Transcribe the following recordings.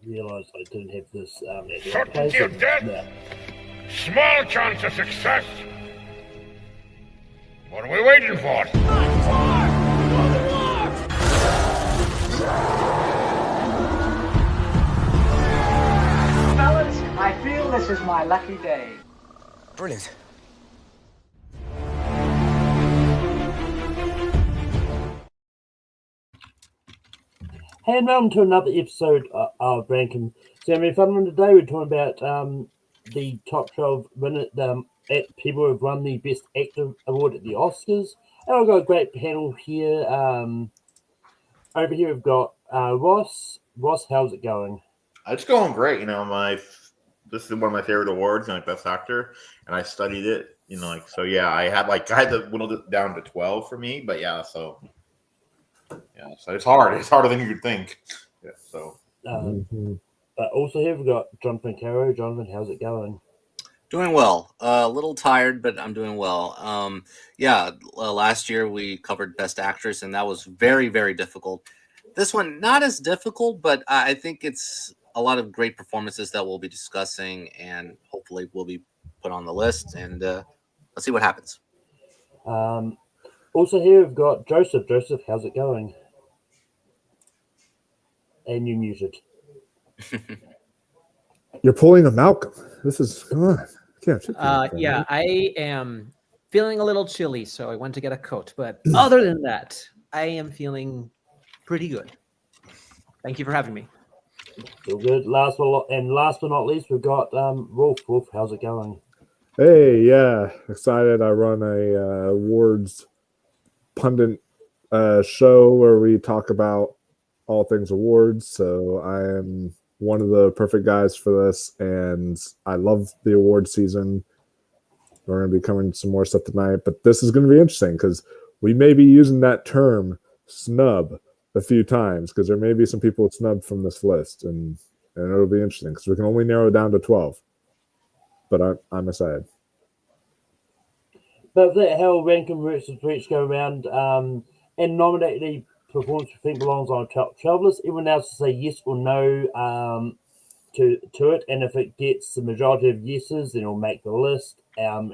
realised I didn't have this at the Certainty of application. death? Yeah. Small chance of success. What are we waiting for? Fellas, I feel this is my lucky day. Brilliant. Hey, and welcome to another episode of Rankin. So, having fun one today. We're talking about the top 12 people who have won the Best Actor award at the Oscars. And I've got a great panel here. Over here, we've got Ross. Ross, how's it going? It's going great. This is one of my favorite awards, Best Actor, and I studied it. I had to whittle it down to 12 for me, but so it's hard. It's harder than you could think. Yeah, so. But also here we've got Jonathan Caro. Jonathan, how's it going? Doing well. A little tired, but I'm doing well. Last year we covered Best Actress, and that was very, very difficult. This one, not as difficult, but I think it's a lot of great performances that we'll be discussing, and hopefully will be put on the list. And let's see what happens. Also here we've got Joseph. Joseph, how's it going? And you muted. You're pulling a Malcolm. This is come on. I am feeling a little chilly, so I went to get a coat. But other than that, I am feeling pretty good. Thank you for having me. Feel good. Last but not least, we've got Wolf. Wolf, how's it going? Hey, yeah, excited. I run a awards pundit show where we talk about all things awards. So I am one of the perfect guys for this, and I love the award season. We're going to be covering some more stuff tonight, but this is going to be interesting because we may be using that term snub a few times because there may be some people snubbed from this list, and it'll be interesting because we can only narrow it down to 12. But I'm excited. But that how ranking works is we each go around and nominate the performance we think belongs on a top 12 list. Everyone else to say yes or no to it, and if it gets the majority of yeses, then it'll make the list. And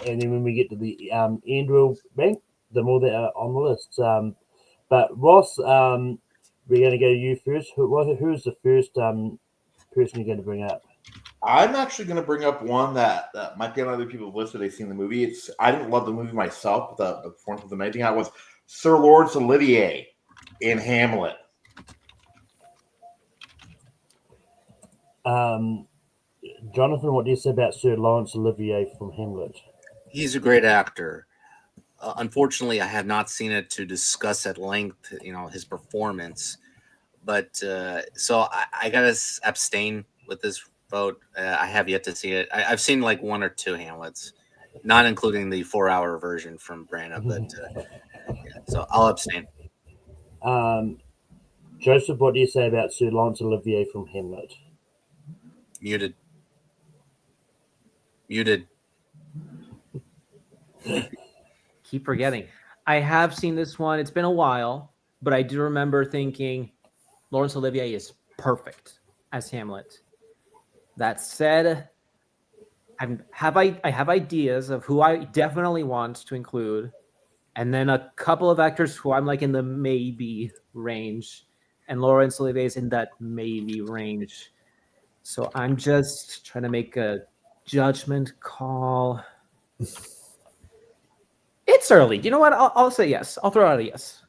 then when we get to the end, we'll rank them all that are on the list. But Ross, we're going to go to you first. Who's the first person you're going to bring up? I'm actually going to bring up one that might be on other people's list if they've seen the movie. I didn't love the movie myself, but the performance was amazing. That was Sir Laurence Olivier in Hamlet. Jonathan, what do you say about Sir Laurence Olivier from Hamlet? He's a great actor. Unfortunately, I have not seen it to discuss at length, his performance. But so I gotta abstain with this vote. I have yet to see it. I've seen like one or two Hamlets, not including the 4-hour version from Branagh. But so I'll abstain. Joseph, what do you say about Sir Laurence Olivier from Hamlet? Muted. Keep forgetting. I have seen this one. It's been a while, but I do remember thinking Laurence Olivier is perfect as Hamlet. That said, I have ideas of who I definitely want to include, and then a couple of actors who I'm like in the maybe range, and Laurence Olivier is in that maybe range. So I'm just trying to make a judgment call. It's early. You know what? I'll say yes. I'll throw out a yes.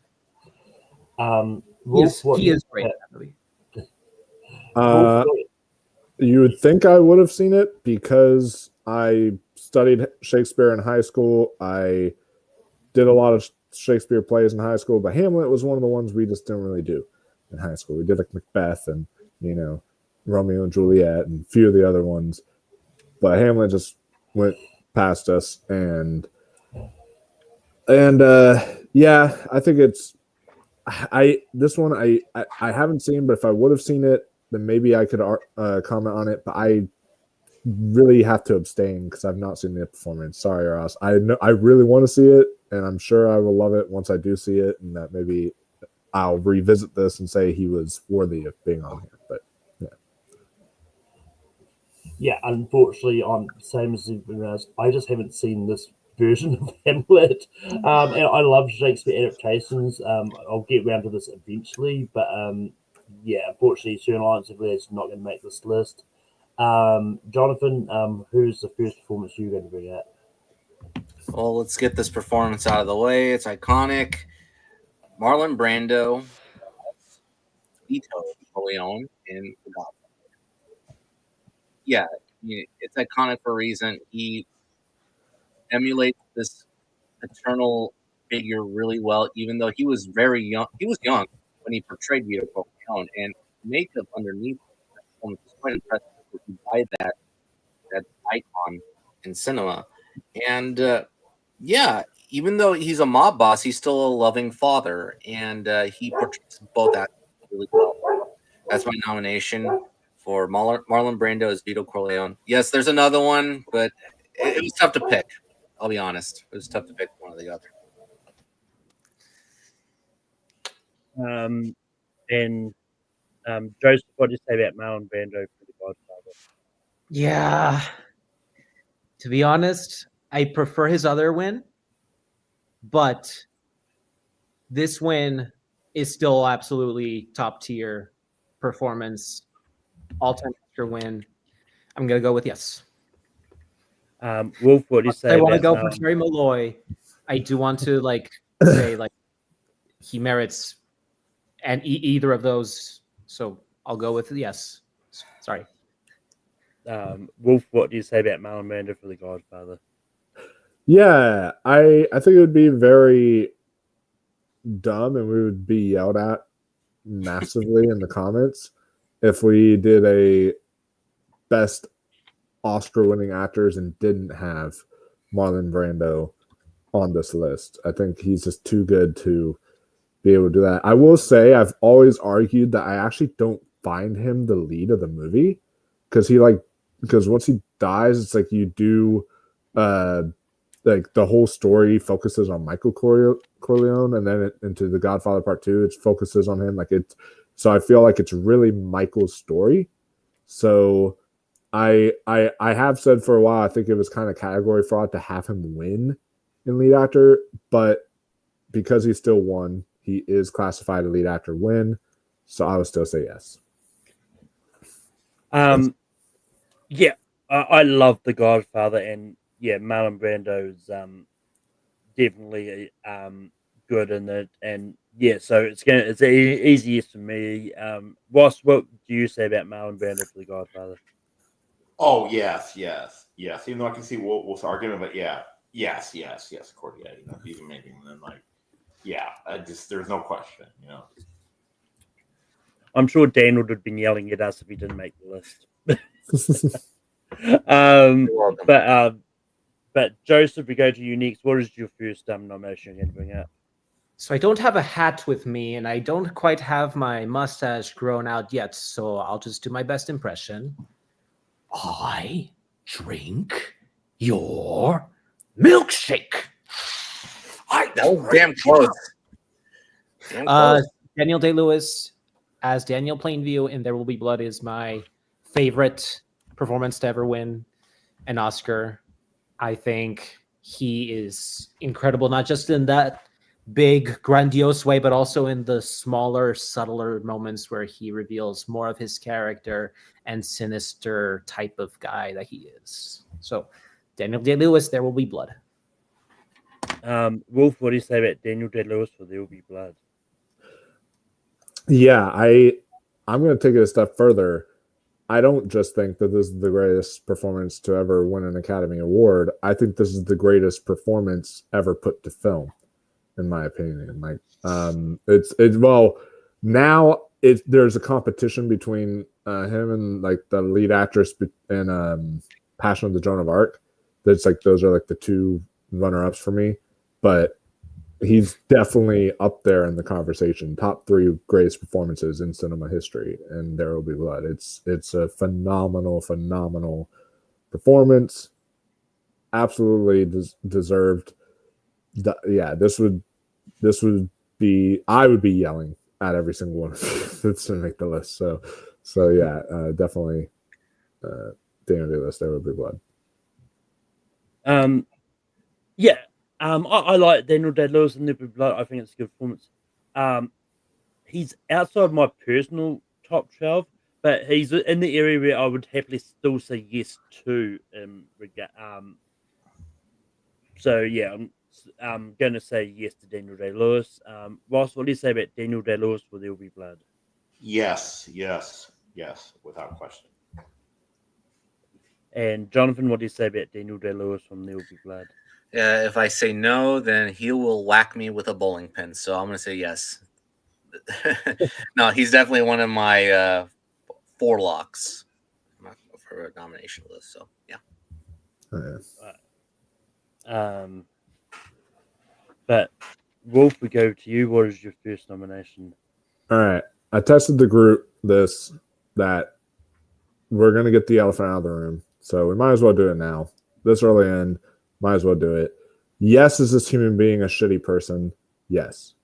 He is great in that movie. You would think I would have seen it because I studied Shakespeare in high school. I did a lot of Shakespeare plays in high school, but Hamlet was one of the ones we just didn't really do in high school. We did like Macbeth and, Romeo and Juliet and a few of the other ones. But Hamlet just went past us. And I think it's this one I haven't seen, but if I would have seen it, then maybe I could comment on it. But I really have to abstain because I've not seen the performance. Sorry, Ross. I really want to see it, and I'm sure I will love it once I do see it, and that maybe I'll revisit this and say he was worthy of being on here. But yeah, unfortunately, I'm same as everyone else. I just haven't seen this version of Hamlet, and I love Shakespeare adaptations. I'll get around to this eventually, but yeah, unfortunately, Certain Alliance of Lads is not going to make this list. Jonathan, who's the first performance you're going to bring out? Well, let's get this performance out of the way. It's iconic. Marlon Brando, Vito Corleone in The Godfather. Yeah, it's iconic for a reason. He emulates this eternal figure really well, even though he was very young. He was young when he portrayed Vito Corleone, and makeup underneath that performance is quite impressive. By that icon in cinema, and yeah, even though he's a mob boss, he's still a loving father, and he portrays both that really well. That's my nomination for Marlon Brando as Vito Corleone. Yes, there's another one, but it was tough to pick. I'll be honest, it was tough to pick one or the other. And Joseph, what do you say about Marlon Brando for The Godfather? Yeah. To be honest, I prefer his other win, but this win is still absolutely top tier performance, all-time Oscar win. I'm gonna go with yes. Wolf, what do you say? I want to about go for Terry Malloy. I do want to say he merits and either of those. So I'll go with yes. Sorry. Wolf, what do you say about Marlon Brando for The Godfather? Yeah, I think it would be very dumb and we would be yelled at massively in the comments if we did a best Oscar-winning actors and didn't have Marlon Brando on this list. I think he's just too good to be able to do that. I will say I've always argued that I actually don't find him the lead of the movie because once he dies, it's like you do like the whole story focuses on Michael Corleone, and then into The Godfather Part 2, it focuses on him. So I feel like it's really Michael's story. So I have said for a while I think it was kind of category fraud to have him win in lead actor, but because he still won, he is classified a lead actor win. So I would still say yes. Yeah, I love The Godfather, and yeah, Marlon Brando's definitely good in it, and yeah, so it's an easy yes for me. Ross, what do you say about Marlon Brando for The Godfather? Oh yes. Even though I can see Wolf's argument, but yeah, yes, of course, yeah. He's amazing. And then yeah, there's no question. I'm sure Daniel would have been yelling at us if he didn't make the list. But Joseph, we go to you next. What is your first nomination you're going to bring out? So I don't have a hat with me, and I don't quite have my mustache grown out yet. So I'll just do my best impression. I drink your milkshake. Damn close. Daniel Day-Lewis as Daniel Plainview in There Will Be Blood is my favorite performance to ever win an Oscar. I think he is incredible, not just in that big, grandiose way, but also in the smaller, subtler moments where he reveals more of his character and sinister type of guy that he is. So, Daniel Day-Lewis, There Will Be Blood. Wolf, what do you say about Daniel Day-Lewis for There Will Be Blood? Yeah, I'm going to take it a step further. I don't just think that this is the greatest performance to ever win an Academy Award. I think this is the greatest performance ever put to film, in my opinion. There's a competition between him and the lead actress in Passion of the Joan of Arc. Those are the two runner-ups for me, but he's definitely up there in the conversation. Top 3 greatest performances in cinema history, and There Will Be Blood. It's a phenomenal performance. Absolutely deserved. This would be. I would be yelling at every single one of them to make the list. So yeah, definitely Daniel Day-Lewis, There Will Be Blood. Yeah. I like Daniel Day-Lewis in There Will Be Blood. I think it's a good performance. He's outside my personal top 12, but he's in the area where I would happily still say yes to. So yeah, I'm going to say yes to Daniel Day-Lewis. Ross, what do you say about Daniel Day-Lewis for There Will Be Blood? Yes, without question. And Jonathan, what do you say about Daniel Day-Lewis from There Will Be Blood? If I say no, then he will whack me with a bowling pin. So I'm going to say yes. No, he's definitely one of my 4 locks for a nomination list. So yeah. But Wolf, we go to you. What is your first nomination? All right. I tested the group that we're going to get the elephant out of the room. So we might as well do it now. This early in, might as well do it. Yes, is this human being a shitty person? Yes.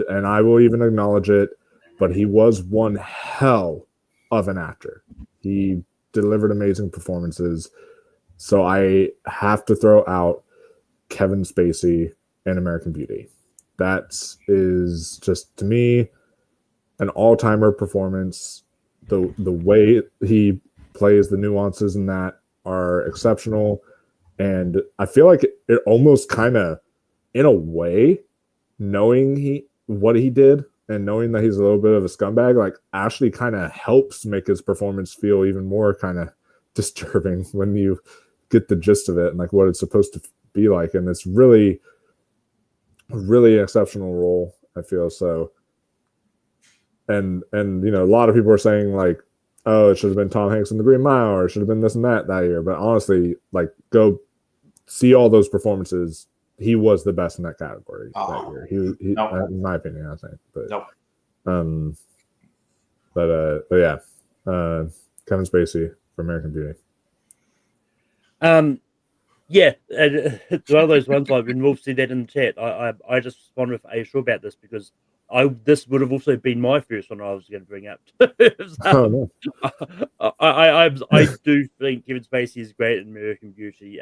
And I will even acknowledge it, but he was one hell of an actor. He delivered amazing performances. So I have to throw out Kevin Spacey in American Beauty. That is just, to me, an all-timer performance. The way he plays, the nuances in that are exceptional. And I feel like it almost kind of, in a way, knowing what he did and knowing that he's a little bit of a scumbag, like actually kind of helps make his performance feel even more kind of disturbing when you get the gist of it and like what it's supposed to be like. And it's really, really exceptional role, I feel. So, and you know, a lot of people are saying like, oh, it should have been Tom Hanks in The Green Mile, or it should have been this and that year. But honestly, like, go see all those performances. He was the best in that category that year. He nope. In my opinion, I think. But nope. But yeah, Kevin Spacey for American Beauty. Yeah, it's one of those ones like when Wolf said that in the chat. I just wonder if I'm sure about this because this would have also been my first one I was going to bring up. No. I do think Kevin Spacey is great in American Beauty.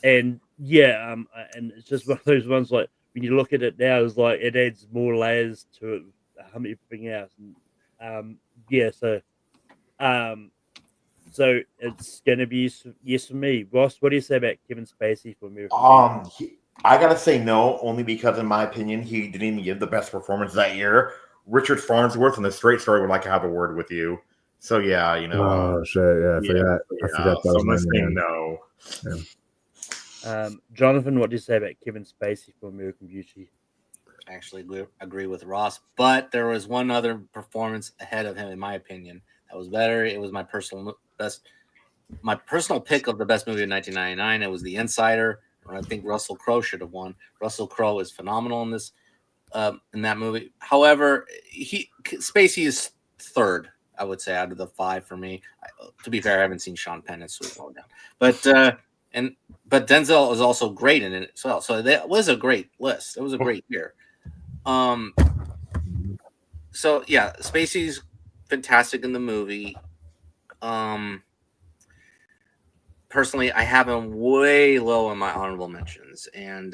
And yeah, and it's just one of those ones like when you look at it now, it's like it adds more layers to it, everything else. And yeah, so it's gonna be yes for me. Ross, what do you say about Kevin Spacey for American Beauty? I gotta say no, only because in my opinion he didn't even give the best performance that year. Richard Farnsworth in The Straight Story would like to have a word with you. So yeah, you know. Oh shit! Yeah, I forgot. I forgot that. So I'm gonna say no. Yeah. Jonathan, what do you say about Kevin Spacey for American Beauty? I actually agree with Ross, but there was one other performance ahead of him, in my opinion, that was better. It was my personal pick of the best movie of 1999. It was The Insider. I think Russell Crowe should have won. Russell Crowe is phenomenal in this, in that movie. However, Spacey is third, I would say, out of the 5 for me. To be fair, I haven't seen Sean Penn and Sweet Low Down, but Denzel is also great in it as well. So that was a great list. It was a great year. So yeah, Spacey's fantastic in the movie. Personally, I have him way low in my honorable mentions, and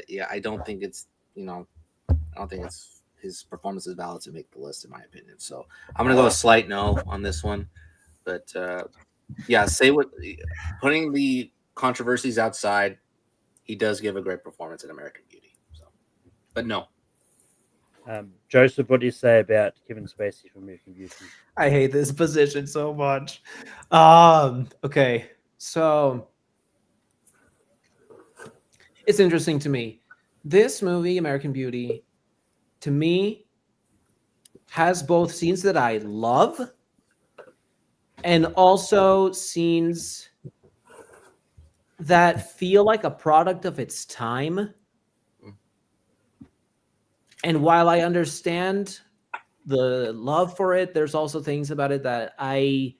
yeah, I don't think it's his performance is valid to make the list, in my opinion. So I'm gonna go a slight no on this one, but yeah, putting the controversies outside, he does give a great performance in American Beauty. So, but no. Joseph, what do you say about Kevin Spacey from American Beauty? I hate this position so much. Okay, so it's interesting to me. This movie, American Beauty, to me, has both scenes that I love and also scenes that feel like a product of its time. And while I understand the love for it, there's also things about it that I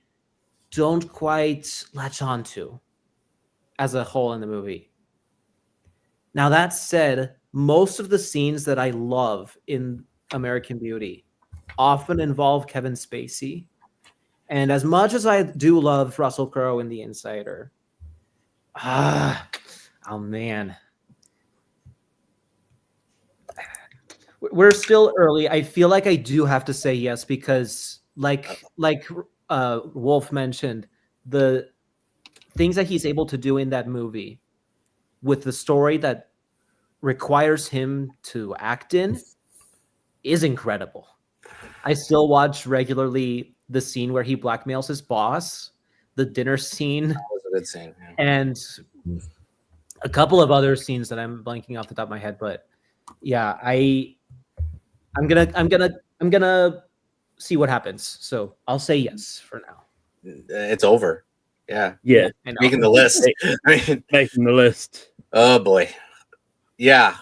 don't quite latch on to as a whole in the movie. Now, that said, most of the scenes that I love in American Beauty often involve Kevin Spacey. And as much as I do love Russell Crowe in The Insider, oh man, we're still early. I feel like I do have to say yes because, like Wolf mentioned, the things that he's able to do in that movie with the story that requires him to act in is incredible. I still watch regularly the scene where he blackmails his boss, the dinner scene, That was a good scene. Yeah. and a couple of other scenes that I'm blanking off the top of my head. But yeah, I'm gonna see what happens. So I'll say yes for now. It's over. Yeah. Yeah, I know. Making the list. making the list. Oh boy. Yeah.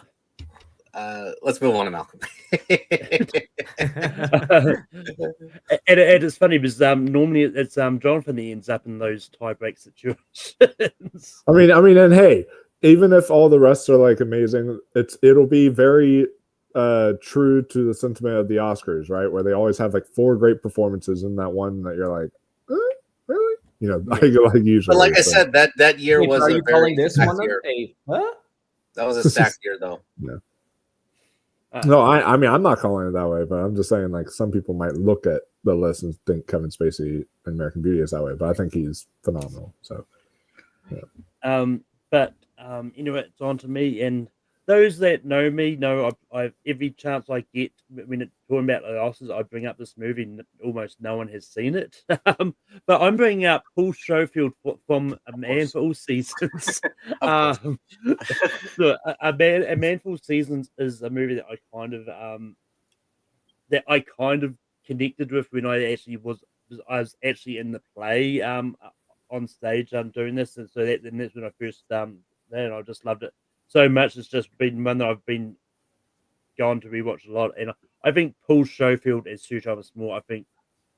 Let's move on to Malcolm. And it's funny because normally it's Jonathan that ends up in those tie-break situations. I mean, and hey, even if all the rest are like amazing, it'll be very true to the sentiment of the Oscars, right? Where they always have like 4 great performances in that one that you're like, really? You know, like usually. But like I said, that year Wait, was are a you very calling this stacked one year. a what? That was a stacked year, though. Yeah. No, I mean, I'm not calling it that way, but I'm just saying, like, some people might look at the list and think Kevin Spacey in American Beauty is that way, but I think he's phenomenal. So, yeah. But anyway, it's on to me, and those that know me know I've every chance I get when it's talking about the Oscars, I bring up this movie, and almost no one has seen it. But I'm bringing up Paul Schofield from A Man for All Seasons. So A Man for All Seasons is a movie that I kind of connected with when I was actually in the play on stage doing this, and so that's when I first and I just loved it so much. It's just been one that I've been gone to rewatch a lot, and I think Paul Schofield as Sir Thomas More, I think,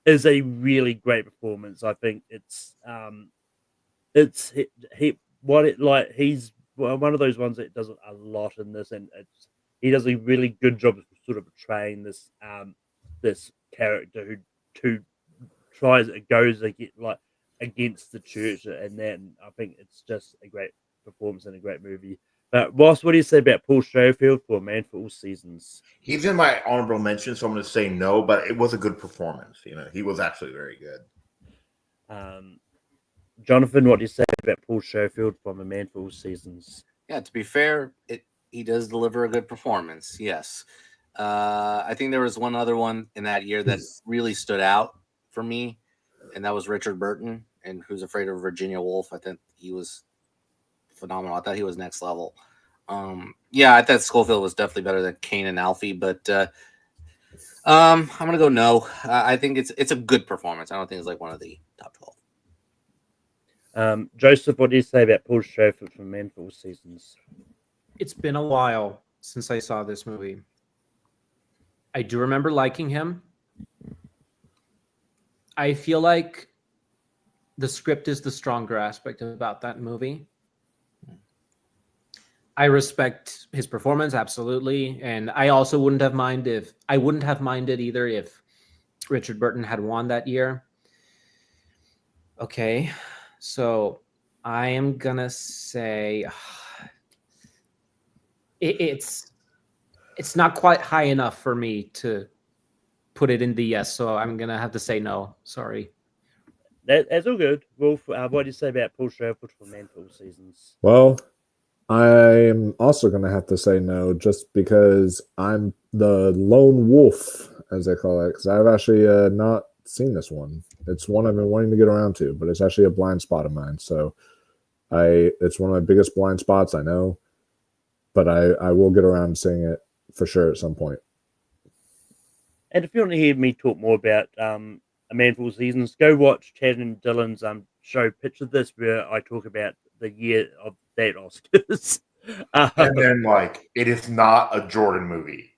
is a really great performance. I think he's one of those ones that does a lot in this, and he does a really good job of sort of portraying this this character who goes against the church, and then I think it's just a great performance and a great movie. But Ross, what do you say about Paul Schofield for A Man for All Seasons? He's in my honorable mention, so I'm going to say no, but it was a good performance. You know, he was actually very good. Jonathan, what do you say about Paul Schofield from A Man for All Seasons? Yeah, to be fair, he does deliver a good performance. Yes. I think there was one other one in that year that really stood out for me, and that was Richard Burton and Who's Afraid of Virginia Woolf. I think he was phenomenal. I thought he was next level. Yeah, I thought Schofield was definitely better than Kane and Alfie, but I'm gonna go no. I think it's a good performance. I don't think it's like one of the top 12. Joseph, what do you say about Paul Schofield from Man for All Seasons? It's been a while since I saw this movie. I do remember liking him. I feel like the script is the stronger aspect about that movie. I respect his performance, absolutely. And I also wouldn't have minded either if Richard Burton had won that year. Okay. So I am gonna say it's not quite high enough for me to put it in the yes. So I'm gonna have to say no. Sorry. That's all good. Wolf, what do you say about Paul Schofield for Man for All Seasons? Well, I'm also going to have to say no, just because I'm the lone wolf, as they call it, because I've actually not seen this one. It's one I've been wanting to get around to, but it's actually a blind spot of mine. So it's one of my biggest blind spots, I know, but I will get around to seeing it for sure at some point. And if you want to hear me talk more about A Man for All Seasons, go watch Chad and Dylan's show Picture This, where I talk about the year of that Oscars. And then, it is not a Jordan movie.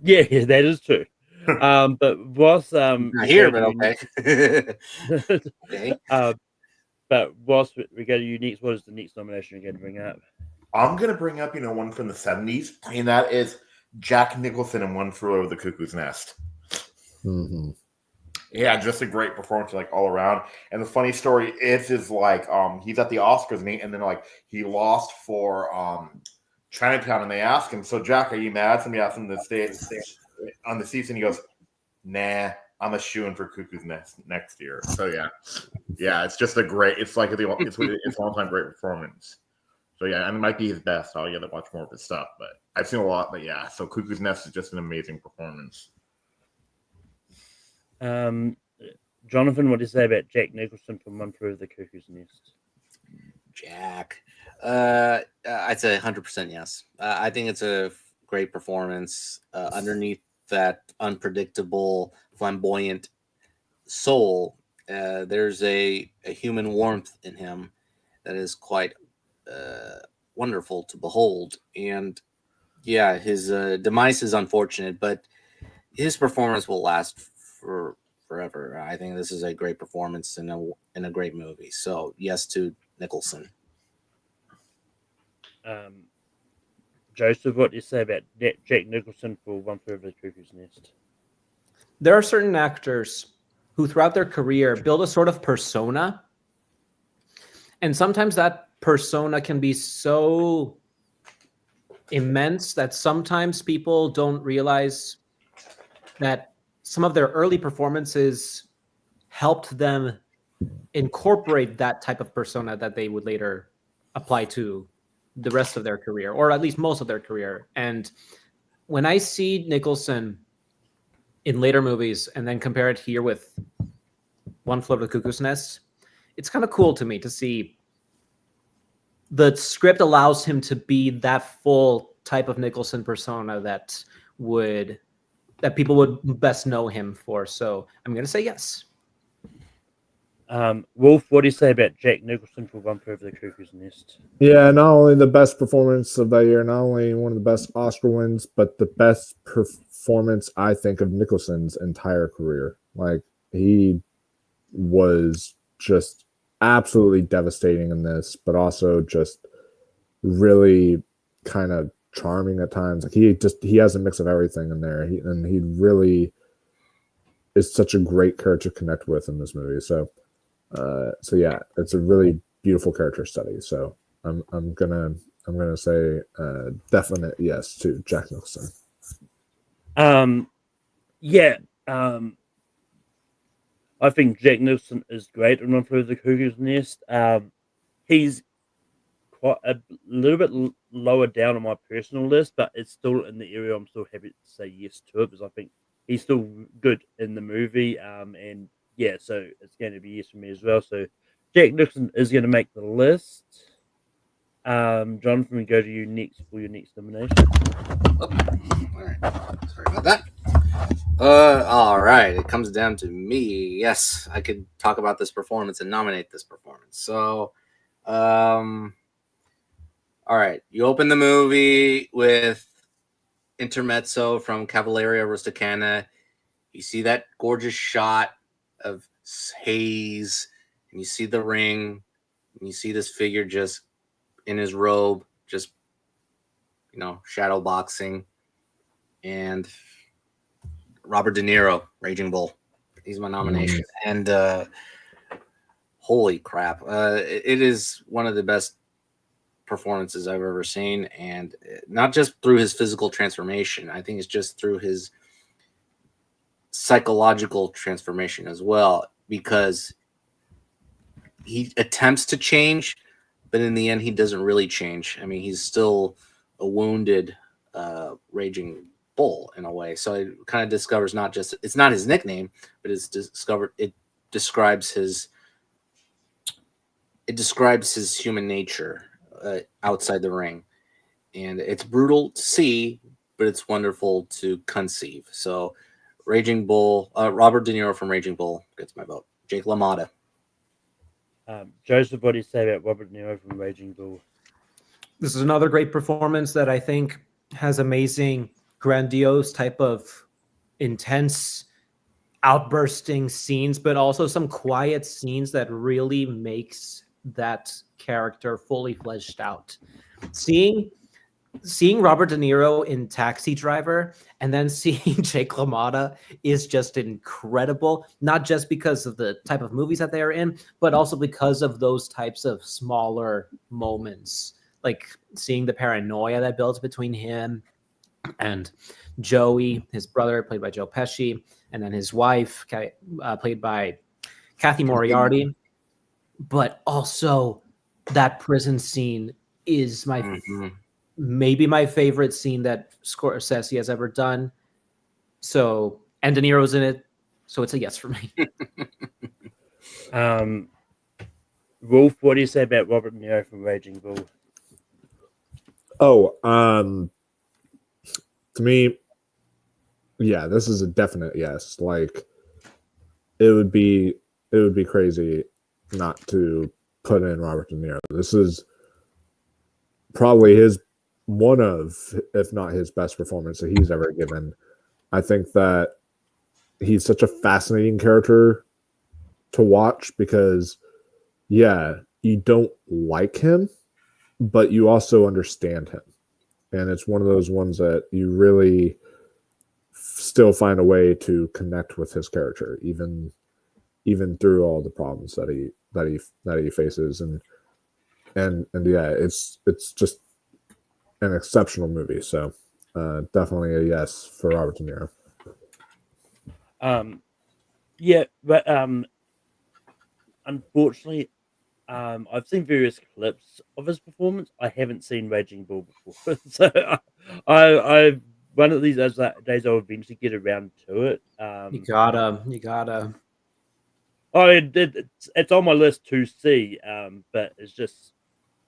Yeah, that is true. But Ross, Not here, but okay. Okay. But Ross, we go to you next. What is the next nomination you're going to bring up? I'm going to bring up, one from the 70s, and that is Jack Nicholson in One Flew Over the Cuckoo's Nest. Mm-hmm. Yeah, just a great performance, like all around. And the funny story is like he's at the Oscars and then like he lost for Chinatown, and they asked him, "So Jack, are you mad?" Somebody asked him to stay on the season. He goes, "Nah, I'm a shoo-in for Cuckoo's Nest next year." So yeah, it's just a great. It's like it's an all-time great performance. So yeah, and it might be his best. I'll get to watch more of his stuff, but I've seen a lot. But yeah, so Cuckoo's Nest is just an amazing performance. Jonathan, what do you say about Jack Nicholson from One Flew Over the Cuckoo's Nest? Jack, I'd say 100% yes. I think it's a great performance. Underneath that unpredictable, flamboyant soul, there's a human warmth in him that is quite wonderful to behold. And yeah, his demise is unfortunate, but his performance will last for forever. I think this is a great performance in a great movie. So yes to Nicholson. Joseph, what do you say about Jack Nicholson for One Flew Over the Cuckoo's Nest? There are certain actors who throughout their career build a sort of persona. And sometimes that persona can be so immense that sometimes people don't realize that some of their early performances helped them incorporate that type of persona that they would later apply to the rest of their career, or at least most of their career. And when I see Nicholson in later movies and then compare it here with One Flew Over the Cuckoo's Nest, it's kind of cool to me to see the script allows him to be that full type of Nicholson persona that people would best know him for. So I'm going to say yes. Wolf, what do you say about Jack Nicholson for One Flew Over the Cuckoo's Nest? Yeah, not only the best performance of that year, not only one of the best Oscar wins, but the best performance, I think, of Nicholson's entire career. Like, he was just absolutely devastating in this, but also just really kind of charming at times. Like, he has a mix of everything in there, and he really is such a great character to connect with in this movie. So yeah, it's a really beautiful character study. So I'm gonna say definite yes to Jack Nicholson. I think Jack Nicholson is great in One Flew Over the Cuckoo's Nest. He's quite a little bit lower down on my personal list, but it's still in the area I'm still happy to say yes to it because I think he's still good in the movie. And yeah, so it's going to be yes for me as well. So Jack Nicholson is going to make the list. Jonathan, we go to you next for your next nomination. Oh, all right. Sorry about that. All right. It comes down to me. Yes, I could talk about this performance and nominate this performance. So, all right. You open the movie with intermezzo from Cavalleria Rusticana. You see that gorgeous shot of haze, and you see the ring, and you see this figure just in his robe, just, shadow boxing. And Robert De Niro, Raging Bull. He's my nomination. And holy crap. It is one of the best performances I've ever seen. And not just through his physical transformation. I think it's just through his psychological transformation as well, because he attempts to change, but in the end, he doesn't really change. I mean, he's still a wounded, raging bull in a way. So it kind of discovers it's not his nickname, but it describes his human nature outside the ring. And it's brutal to see, but it's wonderful to conceive. So Raging Bull, Robert De Niro from Raging Bull gets my vote. Jake LaMotta. Joseph, what do you say about Robert De Niro from Raging Bull? This is another great performance that I think has amazing, grandiose type of intense outbursting scenes, but also some quiet scenes that really makes that character fully fleshed out. Seeing seeing Robert De Niro in Taxi Driver and then seeing Jake LaMotta is just incredible. Not just because of the type of movies that they are in, but also because of those types of smaller moments, like seeing the paranoia that builds between him and Joey, his brother, played by Joe Pesci, and then his wife, played by Kathy Moriarty. But also, that prison scene is maybe my favorite scene that Scorsese has ever done. So, and De Niro's in it, so it's a yes for me. Wolf, what do you say about Robert De Niro from Raging Bull? To me, yeah, this is a definite yes. Like, it would be crazy not to put in Robert De Niro. This is probably one of, if not his best performance that he's ever given. I think that he's such a fascinating character to watch because, yeah, you don't like him, but you also understand him. And it's one of those ones that you really still find a way to connect with his character, even through all the problems that he faces. And yeah, it's just an exceptional movie. So definitely a yes for Robert De Niro. Yeah, but unfortunately, I've seen various clips of his performance. I haven't seen Raging Bull before, so I one of these days I'll eventually get around to it. You gotta. It's on my list to see, but it's just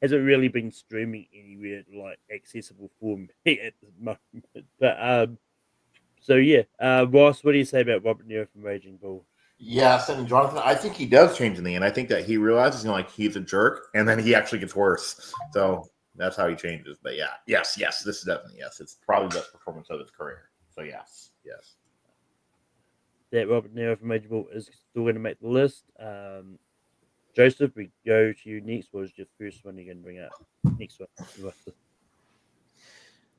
hasn't really been streaming anywhere like accessible for me at the moment. But so yeah, Ross, what do you say about Robert De Niro from Raging Bull? Yes, and Jonathan, I think he does change in the end. I think that he realizes, like he's a jerk, and then he actually gets worse. So that's how he changes. But yeah, yes, this is definitely yes. It's probably the best performance of his career. So yes. That Robert De Niro from Raging Bull is still going to make the list. Joseph, we go to you next. What was your first one you're going to bring up? Next one.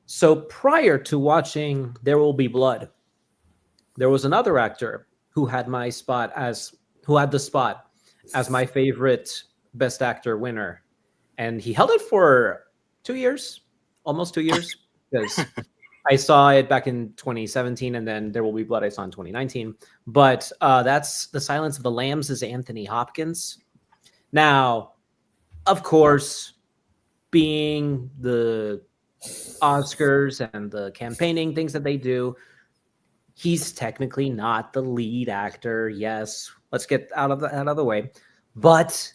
So prior to watching There Will Be Blood, there was another actor who had the spot as my favorite Best Actor winner, and he held it for 2 years, almost 2 years, because I saw it back in 2017, and then There Will Be Blood I saw in 2019. But that's The Silence of the Lambs is Anthony Hopkins. Now, of course, being the Oscars and the campaigning things that they do, he's technically not the lead actor. Yes, let's get out of the way. But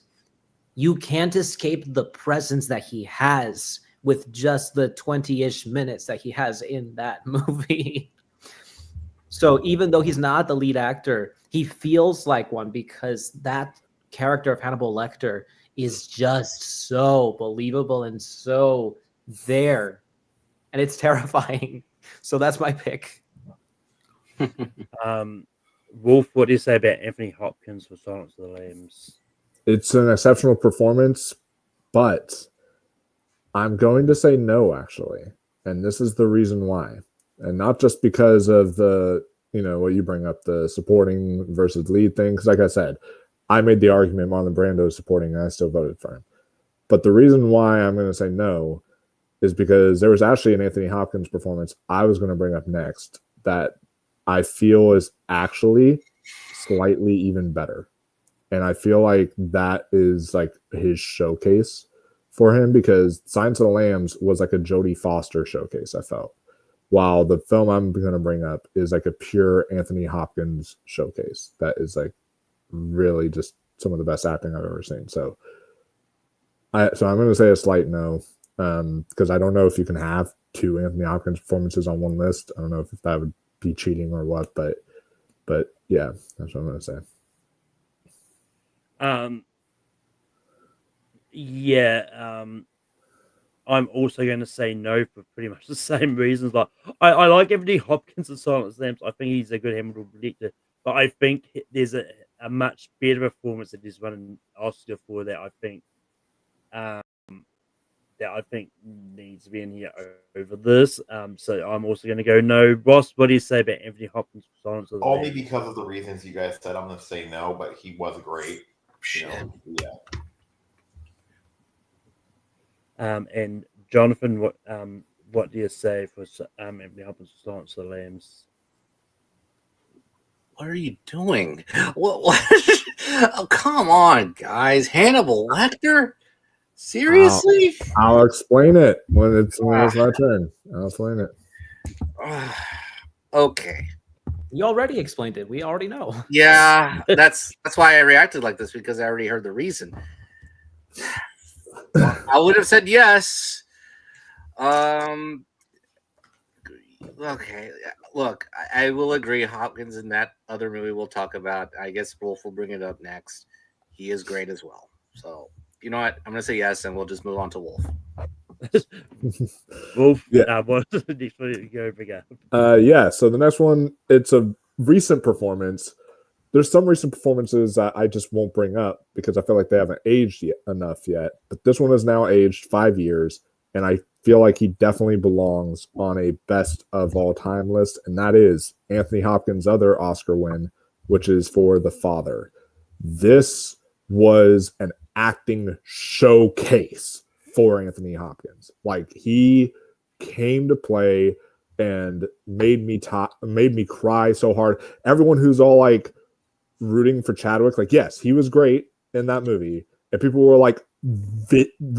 you can't escape the presence that he has with just the 20-ish minutes that he has in that movie. So even though he's not the lead actor, he feels like one because that character of Hannibal Lecter is just so believable and so there. And it's terrifying. So that's my pick. Wolf, what do you say about Anthony Hopkins for Silence of the Lambs? It's an exceptional performance, but I'm going to say no, actually. And this is the reason why. And not just because of the, what you bring up, the supporting versus lead thing. Because like I said, I made the argument Marlon Brando is supporting and I still voted for him. But the reason why I'm going to say no is because there was actually an Anthony Hopkins performance I was going to bring up next that I feel is actually slightly even better. And I feel like that is like his showcase for him because Silence of the Lambs was like a Jodie Foster showcase, I felt. While the film I'm going to bring up is like a pure Anthony Hopkins showcase that is like really just some of the best acting I've ever seen. So I'm going to say a slight no because I don't know if you can have two Anthony Hopkins performances on one list. I don't know if that would be cheating or what, but yeah, that's what I'm going to say. I'm also going to say no for pretty much the same reasons. Like I like Anthony Hopkins and Silence of the Lambs. I think he's a good Hannibal predictor, but I think there's a much better performance that he's won an Oscar for that. I think that I think needs to be in here over this. So I'm also going to go no. Ross, what do you say about Anthony Hopkins for Silence of the Only Lambs? because of the reasons you guys said. I'm going to say no, but he was great. Shit. Yeah. And Jonathan, what do you say for Anthony Hopkins for Silence of the Lambs? What are you doing? What? Oh, come on, guys. Hannibal Lecter? Seriously? I'll explain it when it's my turn. I'll explain it. Okay. You already explained it. We already know. Yeah, that's why I reacted like this, because I already heard the reason. I would have said yes. Okay. Look, I will agree. Hopkins in that other movie we'll talk about. I guess Wolf will bring it up next. He is great as well. So you know what? I'm gonna say yes, and we'll just move on to Wolf. Wolf, Yeah. what's the next one you go bigger? Yeah. So the next one, it's a recent performance. There's some recent performances that I just won't bring up because I feel like they haven't aged enough yet. But this one is now aged 5 years, and I feel like he definitely belongs on a best of all time list, and that is Anthony Hopkins' other Oscar win, which is for The Father. This was an acting showcase for Anthony Hopkins. Like, he came to play and made me cry so hard. Everyone who's all like rooting for Chadwick, like, yes, he was great in that movie, and people were like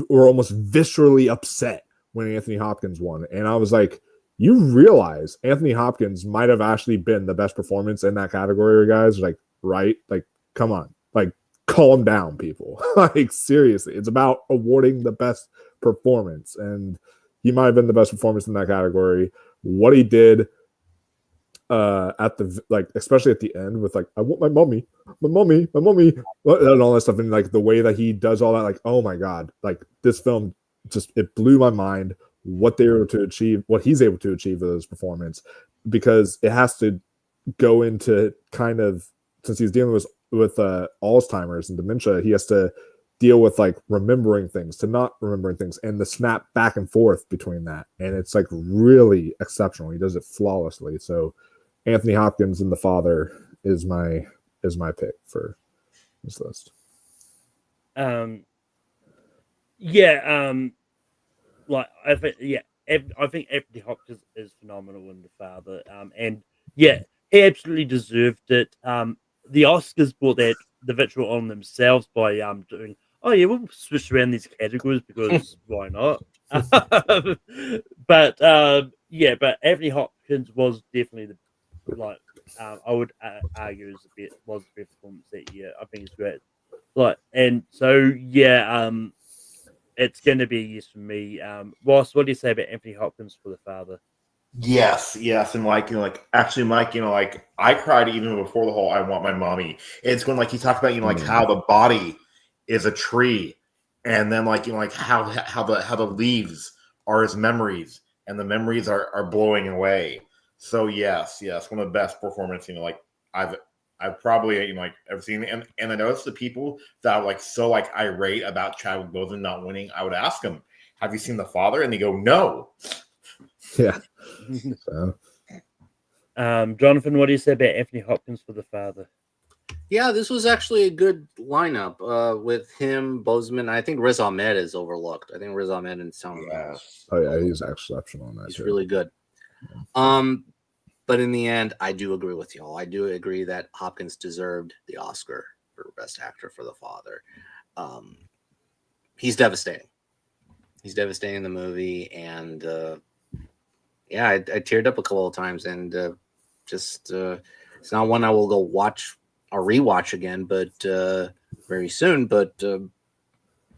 were almost viscerally upset when Anthony Hopkins won. And I was like, you realize Anthony Hopkins might have actually been the best performance in that category, guys? Like, right? Like, come on. Like, calm down, people. Like, seriously, it's about awarding the best performance, and he might have been the best performance in that category. What he did at the, like, especially at the end with like, I want my mommy, and all that stuff, and like the way that he does all that, like, oh my god, like, this film just, it blew my mind what they were able to achieve, what he's able to achieve with his performance, because it has to go into kind of, since he's dealing with Alzheimer's and dementia, he has to deal with like remembering things to not remembering things, and the snap back and forth between that, and it's like really exceptional. He does it flawlessly. So Anthony Hopkins in The Father is my pick for this list. Like, I think Anthony Hopkins is phenomenal in The Father. And yeah, he absolutely deserved it. The Oscars brought the vitriol on themselves by doing, oh yeah, we'll switch around these categories because why not? But Anthony Hopkins was definitely I would argue was the best performance that year. I think it's great. And so it's going to be a yes for me. Ross, what do you say about Anthony Hopkins for The Father? Yes, and actually, Mike, I cried even before the whole "I want my mommy." It's when he talked about like how the body is a tree, and then how the leaves are his memories, and the memories are blowing away. So yes, one of the best performances I've probably ever seen. And I noticed the people that are so irate about Chadwick Boseman not winning, I would ask them, "Have you seen The Father?" And they go, "No." Yeah. So. Jonathan, what do you say about Anthony Hopkins for The Father? Yeah, this was actually a good lineup with him, Boseman. I think Riz Ahmed is overlooked. I think Riz Ahmed and Sound. Yes. Oh yeah, he's exceptional in that. He's really good. But in the end, I do agree with y'all. I do agree that Hopkins deserved the Oscar for Best Actor for The Father. He's devastating. He's devastating in the movie, and I teared up a couple of times, and it's not one I will go watch or rewatch again, but very soon. But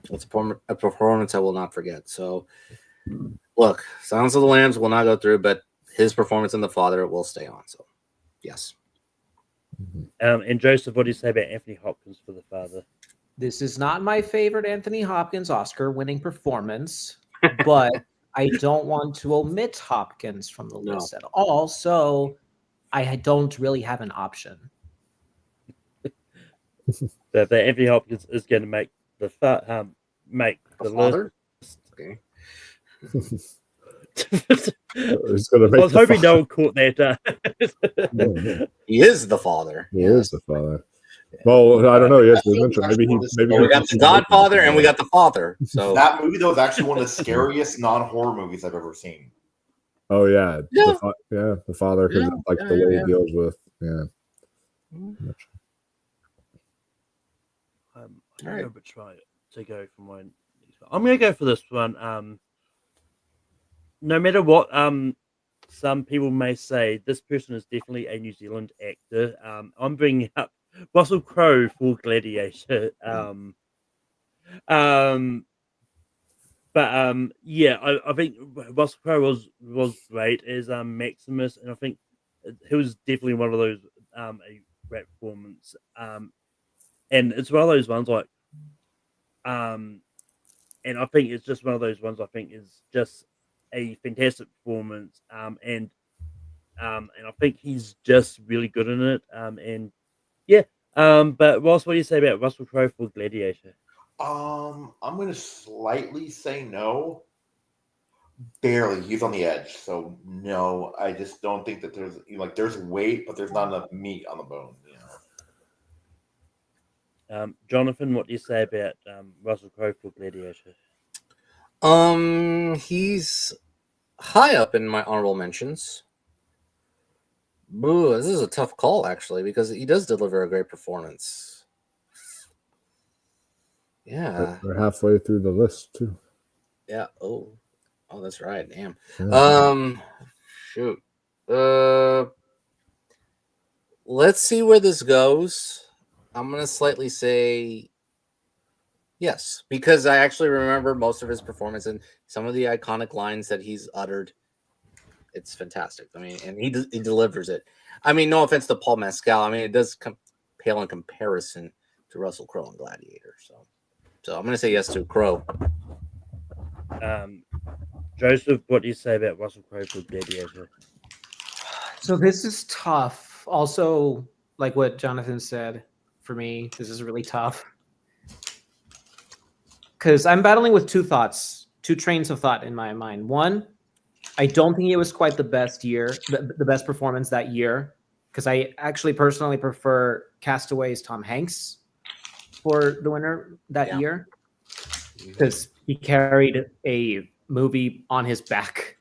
it's a performance I will not forget. So, look, Silence of the Lambs will not go through, but his performance in The Father will stay on. So, yes. And Joseph, what do you say about Anthony Hopkins for The Father? This is not my favorite Anthony Hopkins Oscar-winning performance, but I don't want to omit Hopkins from the list at all, so I don't really have an option. So if Anthony Hopkins is going to make the list, Okay. He's gonna I make was the hoping father. no one caught that. Yeah, He is the father. he Yes. is the father. Well, I don't know. Yes, we mentioned maybe he Well, we got the Godfather and we got the father. So That movie though is actually one of the scariest non-horror movies I've ever seen. Oh yeah, Yeah. the father because Yeah, like yeah, the way yeah. he deals with I don't Alright. know which way to go for my next one. I'm gonna go for this one. No matter what some people may say, this person is definitely a New Zealand actor. I'm bringing up Russell Crowe for Gladiator. Yeah, I think Russell Crowe was great as Maximus, and I think he was definitely one of those a great performance. And it's one of those ones like and I think it's just one of those ones I think is just a fantastic performance. And I think he's just really good in it. And yeah. But Ross, what do you say about Russell Crowe for Gladiator? I'm gonna slightly say no. Barely, he's on the edge. So no, I just don't think that there's weight, but there's not enough meat on the bone. Jonathan, what do you say about Russell Crowe for Gladiator? He's high up in my honorable mentions. Boo, this is a tough call actually because he does deliver a great performance. Yeah. We're halfway through the list too. Yeah. Oh, that's right. Damn. Yeah. Shoot. Let's see where this goes. I'm gonna slightly say yes, because I actually remember most of his performance and some of the iconic lines that he's uttered. It's fantastic. I mean, and he delivers it. I mean, no offense to Paul Mescal. I mean, it does pale in comparison to Russell Crowe and Gladiator. So I'm going to say yes to Crowe. Joseph, what do you say about Russell Crowe for Gladiator? So this is tough. Also, like what Jonathan said, for me, this is really tough. Because I'm battling with two trains of thought in my mind. One, I don't think it was quite the best the best performance that year. Because I actually personally prefer Castaway's Tom Hanks for the winner that year. Because he carried a movie on his back,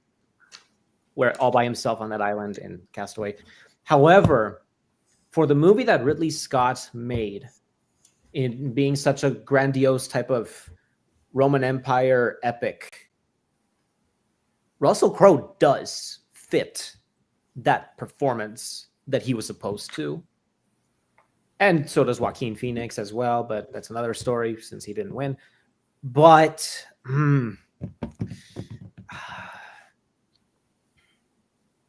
where all by himself on that island in Castaway. However, for the movie that Ridley Scott made, in being such a grandiose type of Roman Empire epic, Russell Crowe does fit that performance that he was supposed to. And so does Joaquin Phoenix as well, but that's another story since he didn't win. But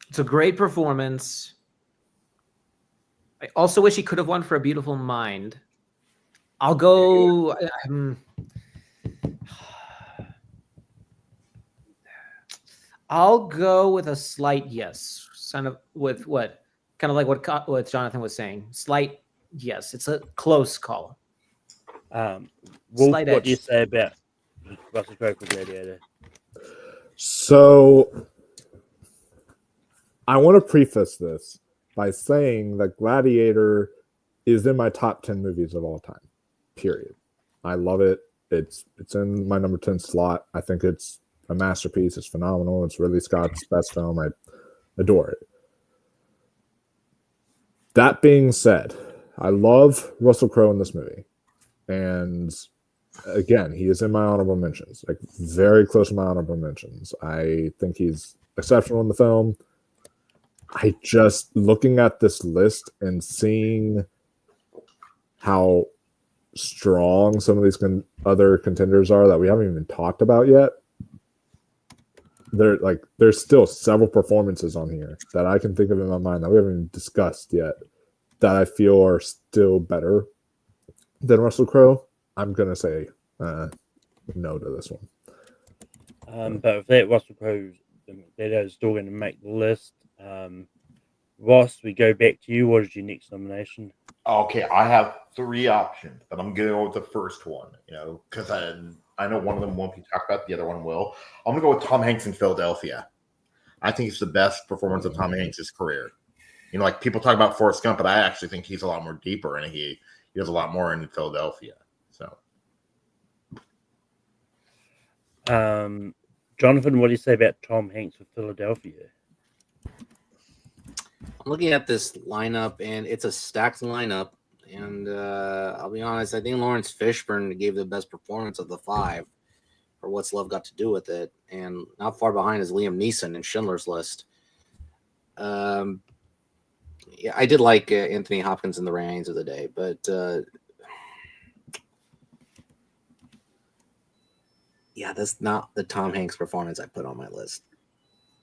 it's a great performance. I also wish he could have won for A Beautiful Mind. I'll go. I'll go with a slight yes. Kind of with what Jonathan was saying. Slight yes. It's a close call. Wolf, Slight what do you edge. say about Russell Crowe for Gladiator? So I want to preface this by saying that Gladiator is in my top 10 movies of all time. Period. I love it. It's in my number 10 slot. I think it's a masterpiece. It's phenomenal. It's Ridley Scott's best film. I adore it. That being said, I love Russell Crowe in this movie. And again, he is in my honorable mentions, like very close to my honorable mentions. I think he's exceptional in the film. I just looking at this list and seeing how strong some of these other contenders are that we haven't even talked about yet. There's still several performances on here that I can think of in my mind that we haven't even discussed yet that I feel are still better than Russell Crowe. I'm gonna say no to this one. But with that, Russell Crowe is still going to make the list. Ross, we go back to you. What is your next nomination? Okay, I have three options, but I'm going to go with the first one. Because I know one of them won't be talked about. The other one will. I'm gonna go with Tom Hanks in Philadelphia. I think it's the best performance of Tom Hanks' career. You know, like people talk about Forrest Gump, but I actually think he's a lot more deeper, and he does a lot more in Philadelphia. So, Jonathan, what do you say about Tom Hanks with Philadelphia? I'm looking at this lineup, and it's a stacked lineup. And I'll be honest, I think Lawrence Fishburne gave the best performance of the five for What's Love Got to Do with It. And not far behind is Liam Neeson in Schindler's List. Yeah, I did like Anthony Hopkins in The Reins of the Day, but yeah, that's not the Tom Hanks performance I put on my list.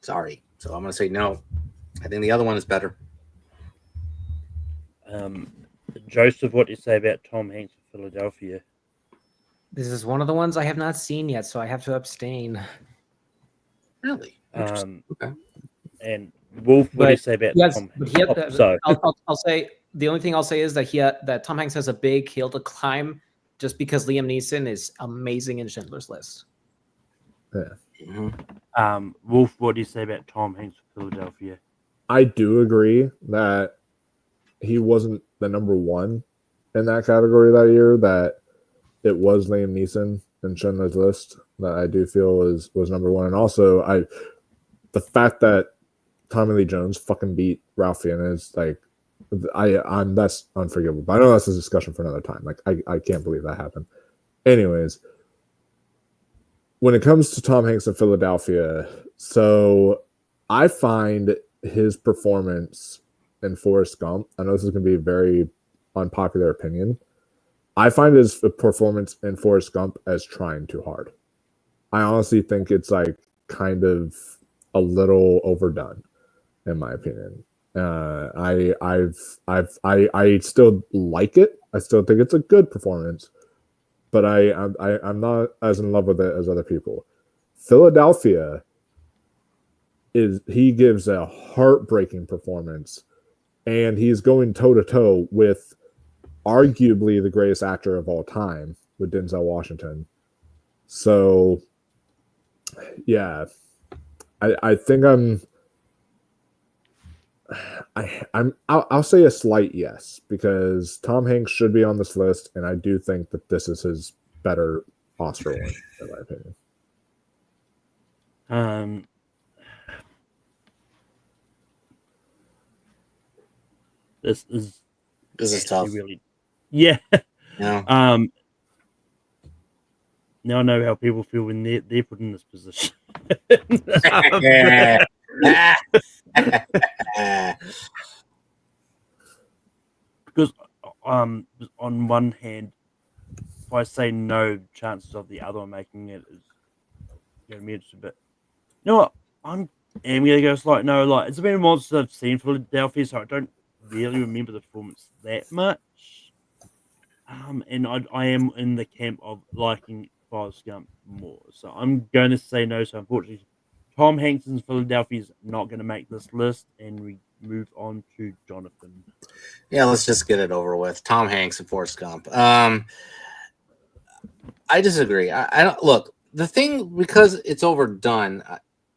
Sorry. So I'm going to say no. I think the other one is better. Joseph, what do you say about Tom Hanks with Philadelphia? This is one of the ones I have not seen yet, so I have to abstain. Really? Okay. And Wolf, what do you say about Tom Hanks? I'll say the only thing I'll say is that Tom Hanks has a big hill to climb, just because Liam Neeson is amazing in Schindler's List. Yeah. Mm-hmm. Wolf, what do you say about Tom Hanks with Philadelphia? I do agree that he wasn't the number one in that category that year. That it was Liam Neeson in Schindler's List that I do feel was number one. And also, the fact that Tommy Lee Jones fucking beat Ralph Fiennes, like, I'm that's unforgivable. But I know that's a discussion for another time. Like, I can't believe that happened. Anyways, when it comes to Tom Hanks in Philadelphia, so I find his performance in Forrest Gump, I know this is going to be a very unpopular opinion, I find his performance in Forrest Gump as trying too hard. I honestly think it's like kind of a little overdone, in my opinion. I still like it. I still think it's a good performance, but I'm not as in love with it as other people. Philadelphia he gives a heartbreaking performance, and he's going toe to toe with arguably the greatest actor of all time, with Denzel Washington. So, yeah, I think I'll say a slight yes, because Tom Hanks should be on this list, and I do think that this is his better Oscar win, in my opinion. This is tough. Really, yeah. Yeah. Now I know how people feel when they're put in this position. Because on one hand, if I say no, chances of the other one making it is going to be interesting. But you know what? I'm going to go slight no. Like, it's been a while since I've seen Philadelphia, so I don't really remember the performance that much. And I am in the camp of liking Forrest Gump more. So I'm going to say no. So unfortunately, Tom Hanks in Philadelphia is not going to make this list, and we move on to Jonathan. Yeah, let's just get it over with. Tom Hanks and Forrest Gump. I disagree. I don't look the thing, because it's overdone.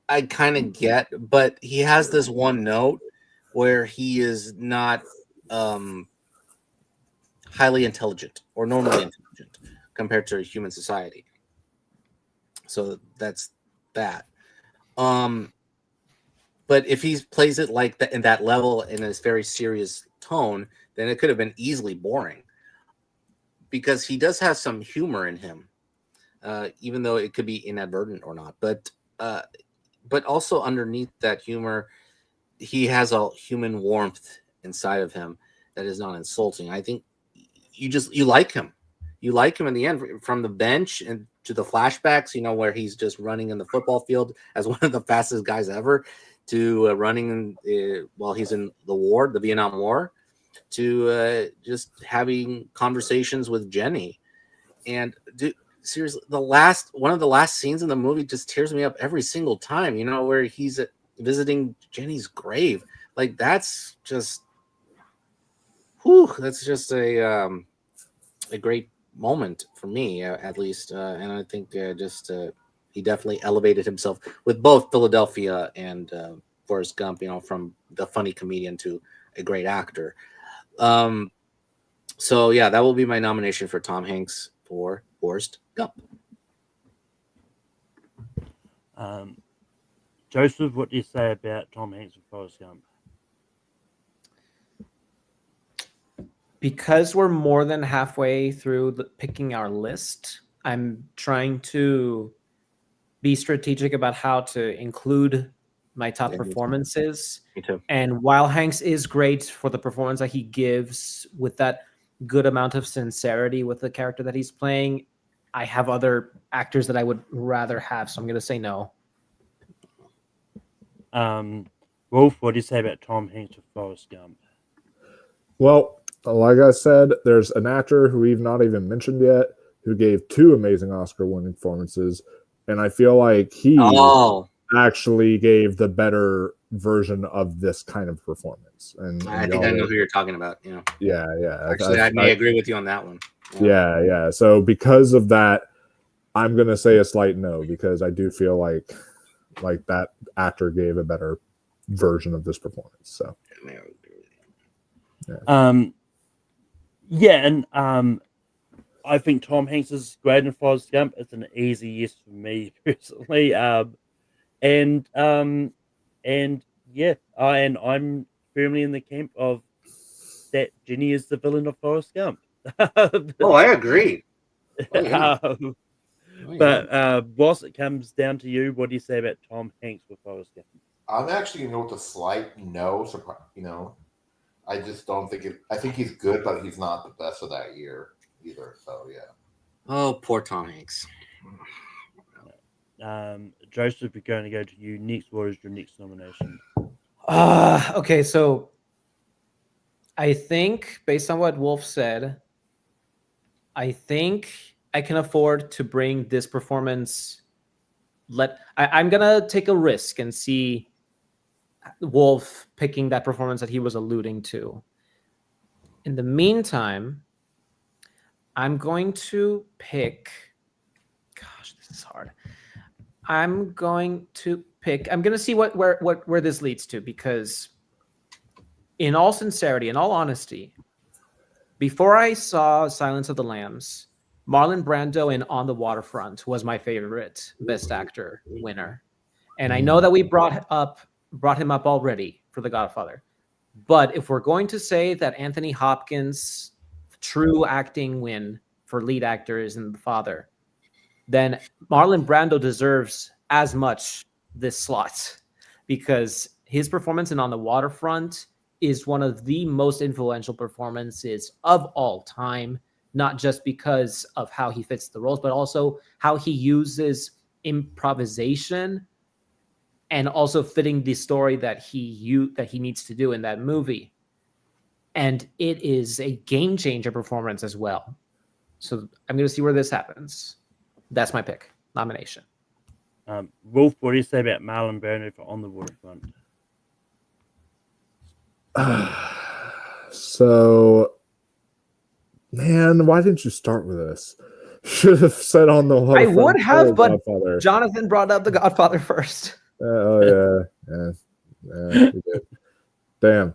I kind of get, but he has this one note where he is not highly intelligent or normally intelligent compared to human society. So that's that. But if he plays it like that in that level in this very serious tone, then it could have been easily boring. Because he does have some humor in him, even though it could be inadvertent or not. But also underneath that humor, he has a human warmth inside of him that is not insulting. I think you like him. You like him in the end, from the bench and to the flashbacks, where he's just running in the football field as one of the fastest guys ever, to running while he's in the Vietnam War, to just having conversations with Jenny. And seriously, one of the last scenes in the movie just tears me up every single time, where he's visiting Jenny's grave. Like, that's just a great moment for me, at least. And I think he definitely elevated himself with both Philadelphia and Forrest Gump. From the funny comedian to a great actor. So yeah, that will be my nomination for Tom Hanks for Forrest Gump. Joseph, what do you say about Tom Hanks and Forrest Gump? Because we're more than halfway through picking our list, I'm trying to be strategic about how to include my top performances. Me too. And while Hanks is great for the performance that he gives with that good amount of sincerity with the character that he's playing, I have other actors that I would rather have. So I'm going to say no. Wolf, what do you say about Tom Hanks and Forrest Gump? Well, like I said, there's an actor who we've not even mentioned yet who gave 2 amazing Oscar-winning performances, and I feel like he actually gave the better version of this kind of performance. And I think I know who you're talking about. Yeah. Actually, I may agree with you on that one. Yeah. So because of that, I'm gonna say a slight no, because I do feel like that actor gave a better version of this performance. So and I think Tom Hanks is great in Forrest Gump. It's an easy yes for me personally. And I'm firmly in the camp of that Jenny is the villain of Forrest Gump. I agree. But Boss, it comes down to you. What do you say about Tom Hanks with Forrest Gump? I'm actually going to go with a slight no. I just don't think it. I think he's good, but he's not the best of that year either. So yeah. Oh, poor Tom Hanks. Joseph, we're going to go to you next. What is your next nomination? Okay, so I think based on what Wolf said, I think I can afford to bring this performance. I'm gonna take a risk and see Wolf picking that performance that he was alluding to. In the meantime, I'm going to pick. Gosh, this is hard. I'm going to see where this leads to, because in all sincerity, in all honesty, before I saw Silence of the Lambs, Marlon Brando in On the Waterfront was my favorite Best Actor winner. And I know that we brought him up already for The Godfather. But if we're going to say that Anthony Hopkins' true acting win for lead actor is in The Father, then Marlon Brando deserves as much this slot, because his performance in On the Waterfront is one of the most influential performances of all time, not just because of how he fits the roles, but also how he uses improvisation and also fitting the story that he needs to do in that movie. And it is a game changer performance as well. So I'm going to see where this happens. That's my pick, nomination. Wolf, what do you say about Marlon Brando for On the Waterfront? So, man, why didn't you start with this? Should have said On the Waterfront. I would have, but Godfather. Jonathan brought up The Godfather first. Yeah, he did. Damn.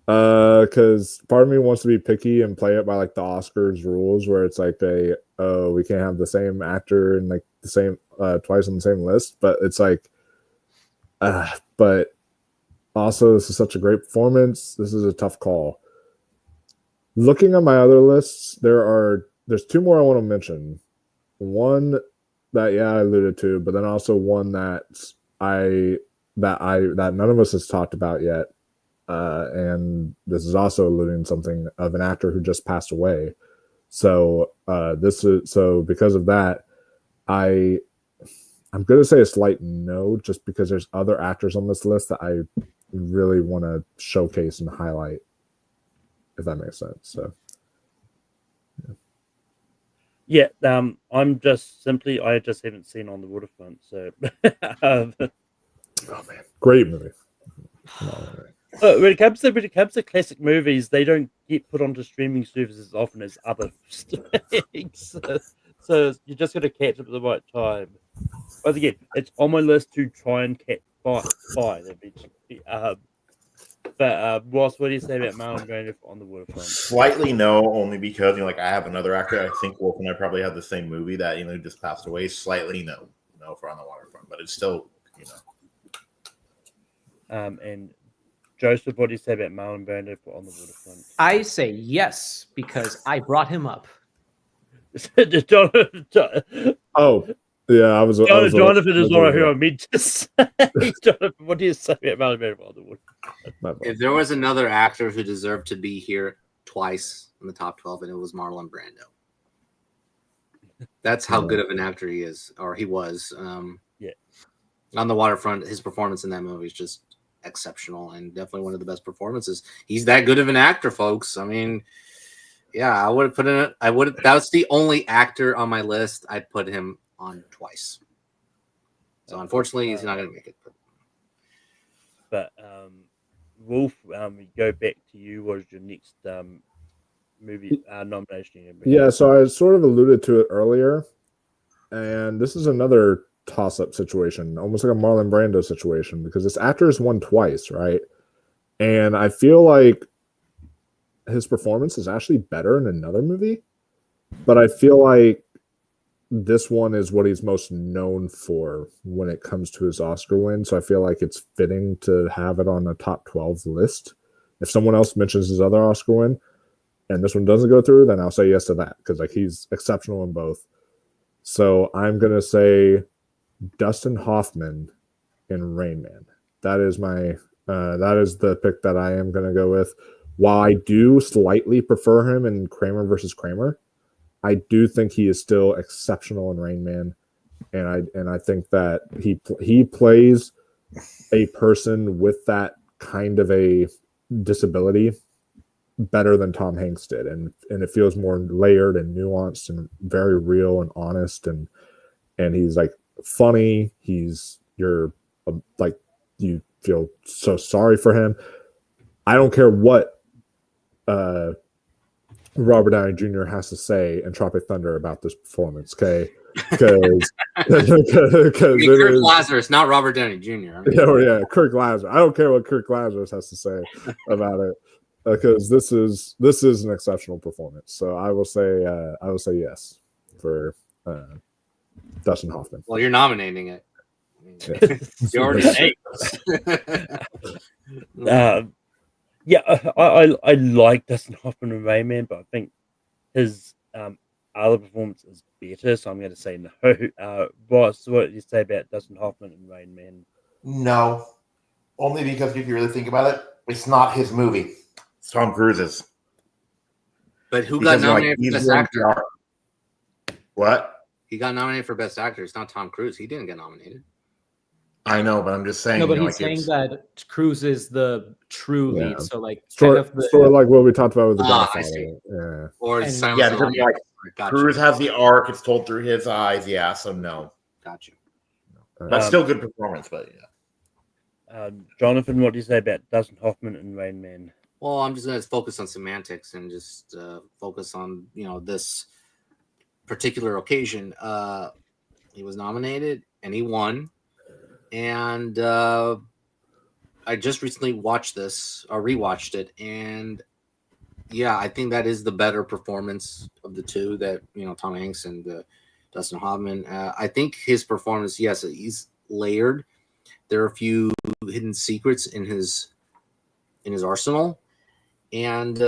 Because part of me wants to be picky and play it by like the Oscars rules, where it's like we can't have the same actor and like the same twice on the same list, but it's like but also this is such a great performance. This is a tough call. Looking at my other lists, there's 2 more I want to mention. One that I alluded to, but then also one that none of us has talked about yet. And this is also alluding to something of an actor who just passed away. So because of that, I'm going to say a slight no, just because there's other actors on this list that I really want to showcase and highlight, if that makes sense. So yeah, I just haven't seen On the Waterfront. So oh man, great movie. When it comes to classic movies, they don't get put onto streaming services as often as other things. So you just got to catch up at the right time. But again, it's on my list to try and find eventually. Ross, what do you say about Marlon Brando on the waterfront? Slightly no, only because like I have another actor. I think Wolf and I probably had the same movie that just passed away. Slightly no for On the Waterfront, but it's still And Joseph, what do you say about Marlon Brando for On the Waterfront? I say yes because I brought him up. Oh, yeah, I was Jonathan is not who I meant to say. Jonathan, what do you say about Marlon Brando for On the Waterfront? If there was another actor who deserved to be here twice in the top 12, and it was Marlon Brando. That's how good of an actor he is, or he was. Yeah. On the Waterfront, his performance in that movie is just exceptional and definitely one of the best performances. He's that good of an actor, folks. I mean, yeah, I would have put in it. That's the only actor on my list I'd put him on twice. So unfortunately, he's not going to make it. But Wolf, we go back to you. What is your next movie nomination? Yeah, so I sort of alluded to it earlier, and this is another toss-up situation, almost like a Marlon Brando situation, because this actor has won twice, right? And I feel like his performance is actually better in another movie, but I feel like this one is what he's most known for when it comes to his Oscar win. So I feel like it's fitting to have it on a top 12 list. If someone else mentions his other Oscar win and this one doesn't go through, then I'll say yes to that because like he's exceptional in both. So I'm gonna say Dustin Hoffman in Rain Man. That is that is the pick that I am gonna go with. While I do slightly prefer him in Kramer versus Kramer, I do think he is still exceptional in Rain Man, and I think that he plays a person with that kind of a disability better than Tom Hanks did, and it feels more layered and nuanced and very real and honest, and he's like funny. You're like you feel so sorry for him. I don't care what Robert Downey Jr. has to say in Tropic Thunder about this performance, okay? Because Kirk Lazarus, not Robert Downey Jr. Yeah, Kirk Lazarus. I don't care what Kirk Lazarus has to say about it, because this is an exceptional performance. So I will say yes for Dustin Hoffman. Well, you're nominating it. You already ate. Yeah, I like Dustin Hoffman and Rain Man, but I think his other performance is better, so I'm going to say no. Ross, what do you say about Dustin Hoffman and Rain Man? no. Only because if you really think about it, it's not his movie. It's Tom Cruise's. But who got nominated for Best Actor? What? He got nominated for Best Actor. It's not Tom Cruise. He didn't get nominated. I know, but I'm just saying. No, but he's saying that Cruise is the true lead. So like sort of like what we talked about with the Godfather. Yeah. Or like Cruise has the arc. It's told through his eyes. Yeah, so no. Got you. That's still good performance, but yeah. Jonathan, what do you say about Dustin Hoffman and Rain Man? Well, I'm just going to focus on semantics and just focus on this particular occasion. He was nominated and he won. And I just recently watched this or rewatched it, and yeah, I think that is the better performance of the two. That Tom Hanks and Dustin Hoffman. I think his performance, yes, he's layered. There are a few hidden secrets in his arsenal, and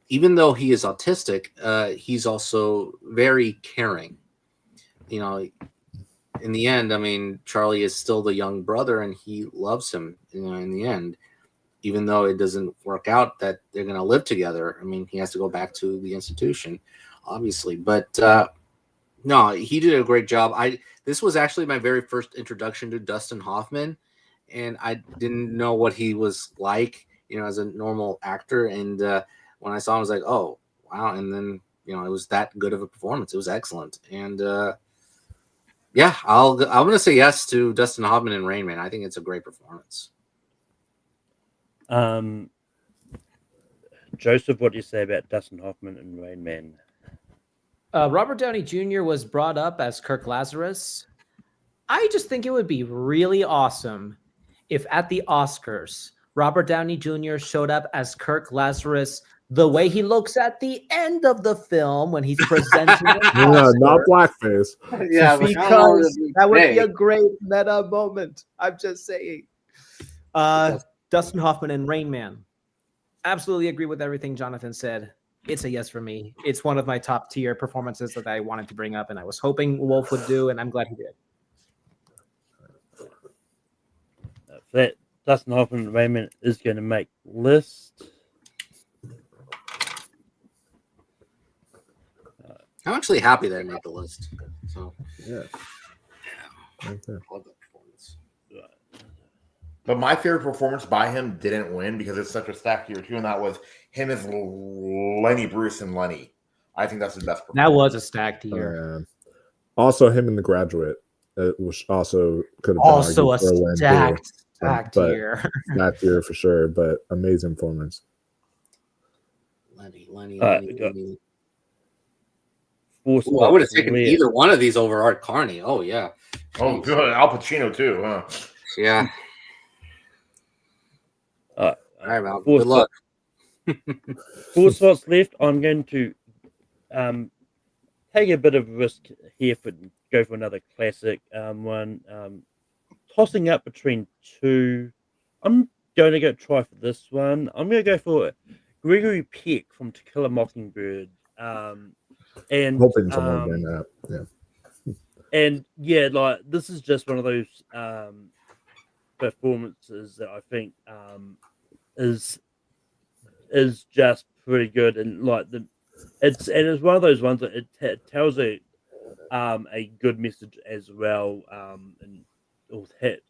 even though he is autistic, he's also very caring. In the end, I mean, Charlie is still the young brother, and he loves him. In the end, even though it doesn't work out that they're going to live together. I mean, he has to go back to the institution, obviously. But no, he did a great job. This was actually my very first introduction to Dustin Hoffman, and I didn't know what he was like, as a normal actor. And when I saw him, I was like, oh, wow. And then, it was that good of a performance. It was excellent. And yeah, I'm going to say yes to Dustin Hoffman and Rain Man. I think it's a great performance. Joseph, what do you say about Dustin Hoffman and Rain Man? Robert Downey Jr. was brought up as Kirk Lazarus. I just think it would be really awesome if at the Oscars, Robert Downey Jr. showed up as Kirk Lazarus the way he looks at the end of the film when he's presenting an Yeah, not Oscar. blackface. Yeah, Because that would be a great meta moment. I'm just saying. Dustin Hoffman and Rain Man. Absolutely agree with everything Jonathan said. It's a yes for me. It's one of my top tier performances that I wanted to bring up, and I was hoping Wolf would do, and I'm glad he did. That Dustin Hoffman and Rain Man is going to make list. I'm actually happy that I made the list. So Yeah. Right there. love that performance. But my favorite performance by him didn't win because it's such a stacked year too, and that was him as Lenny Bruce and Lenny. I think that's the best performance. That was a stacked year. Also, him in The Graduate, which also could have been Also a argued for win, stacked but year. stacked year for sure, but amazing performance. Lenny. Four Ooh, I would have spots taken left. either one of these over Art Carney. Oh yeah. Oh, Jeez. good. Al Pacino too, huh? Yeah. All right, Mal. Four Good luck. 4 spots left. I'm going to take a bit of a risk here go for another classic one. Tossing up between two. I'm going to try for this one. I'm going to go for Gregory Peck from To Kill a Mockingbird. And Hoping someone would bring that. Yeah. And yeah, like this is just one of those performances that I think is just pretty good, and like it's one of those ones that it tells a good message as well, and all that,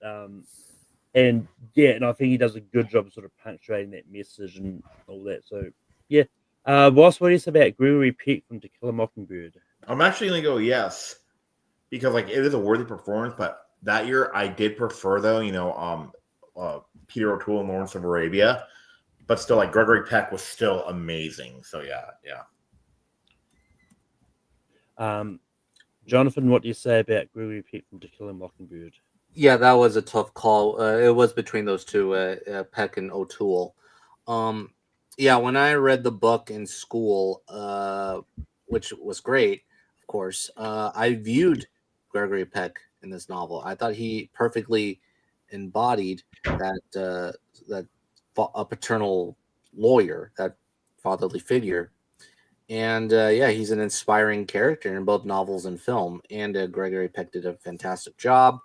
and yeah, and I think he does a good job of sort of punctuating that message and all that. So yeah, Ross, what do you say about Gregory Peck from To Kill a Mockingbird? I'm actually gonna go yes, because like it is a worthy performance, but that year I did prefer though, Peter O'Toole and Lawrence of Arabia, but still like Gregory Peck was still amazing. So yeah. Jonathan, what do you say about Gregory Peck from To Kill a Mockingbird? Yeah, that was a tough call. It was between those two, Peck and O'Toole. Yeah, when I read the book in school, which was great, of course, I viewed Gregory Peck in this novel. I thought he perfectly embodied that a paternal lawyer, that fatherly figure. And yeah, he's an inspiring character in both novels and film. And Gregory Peck did a fantastic job.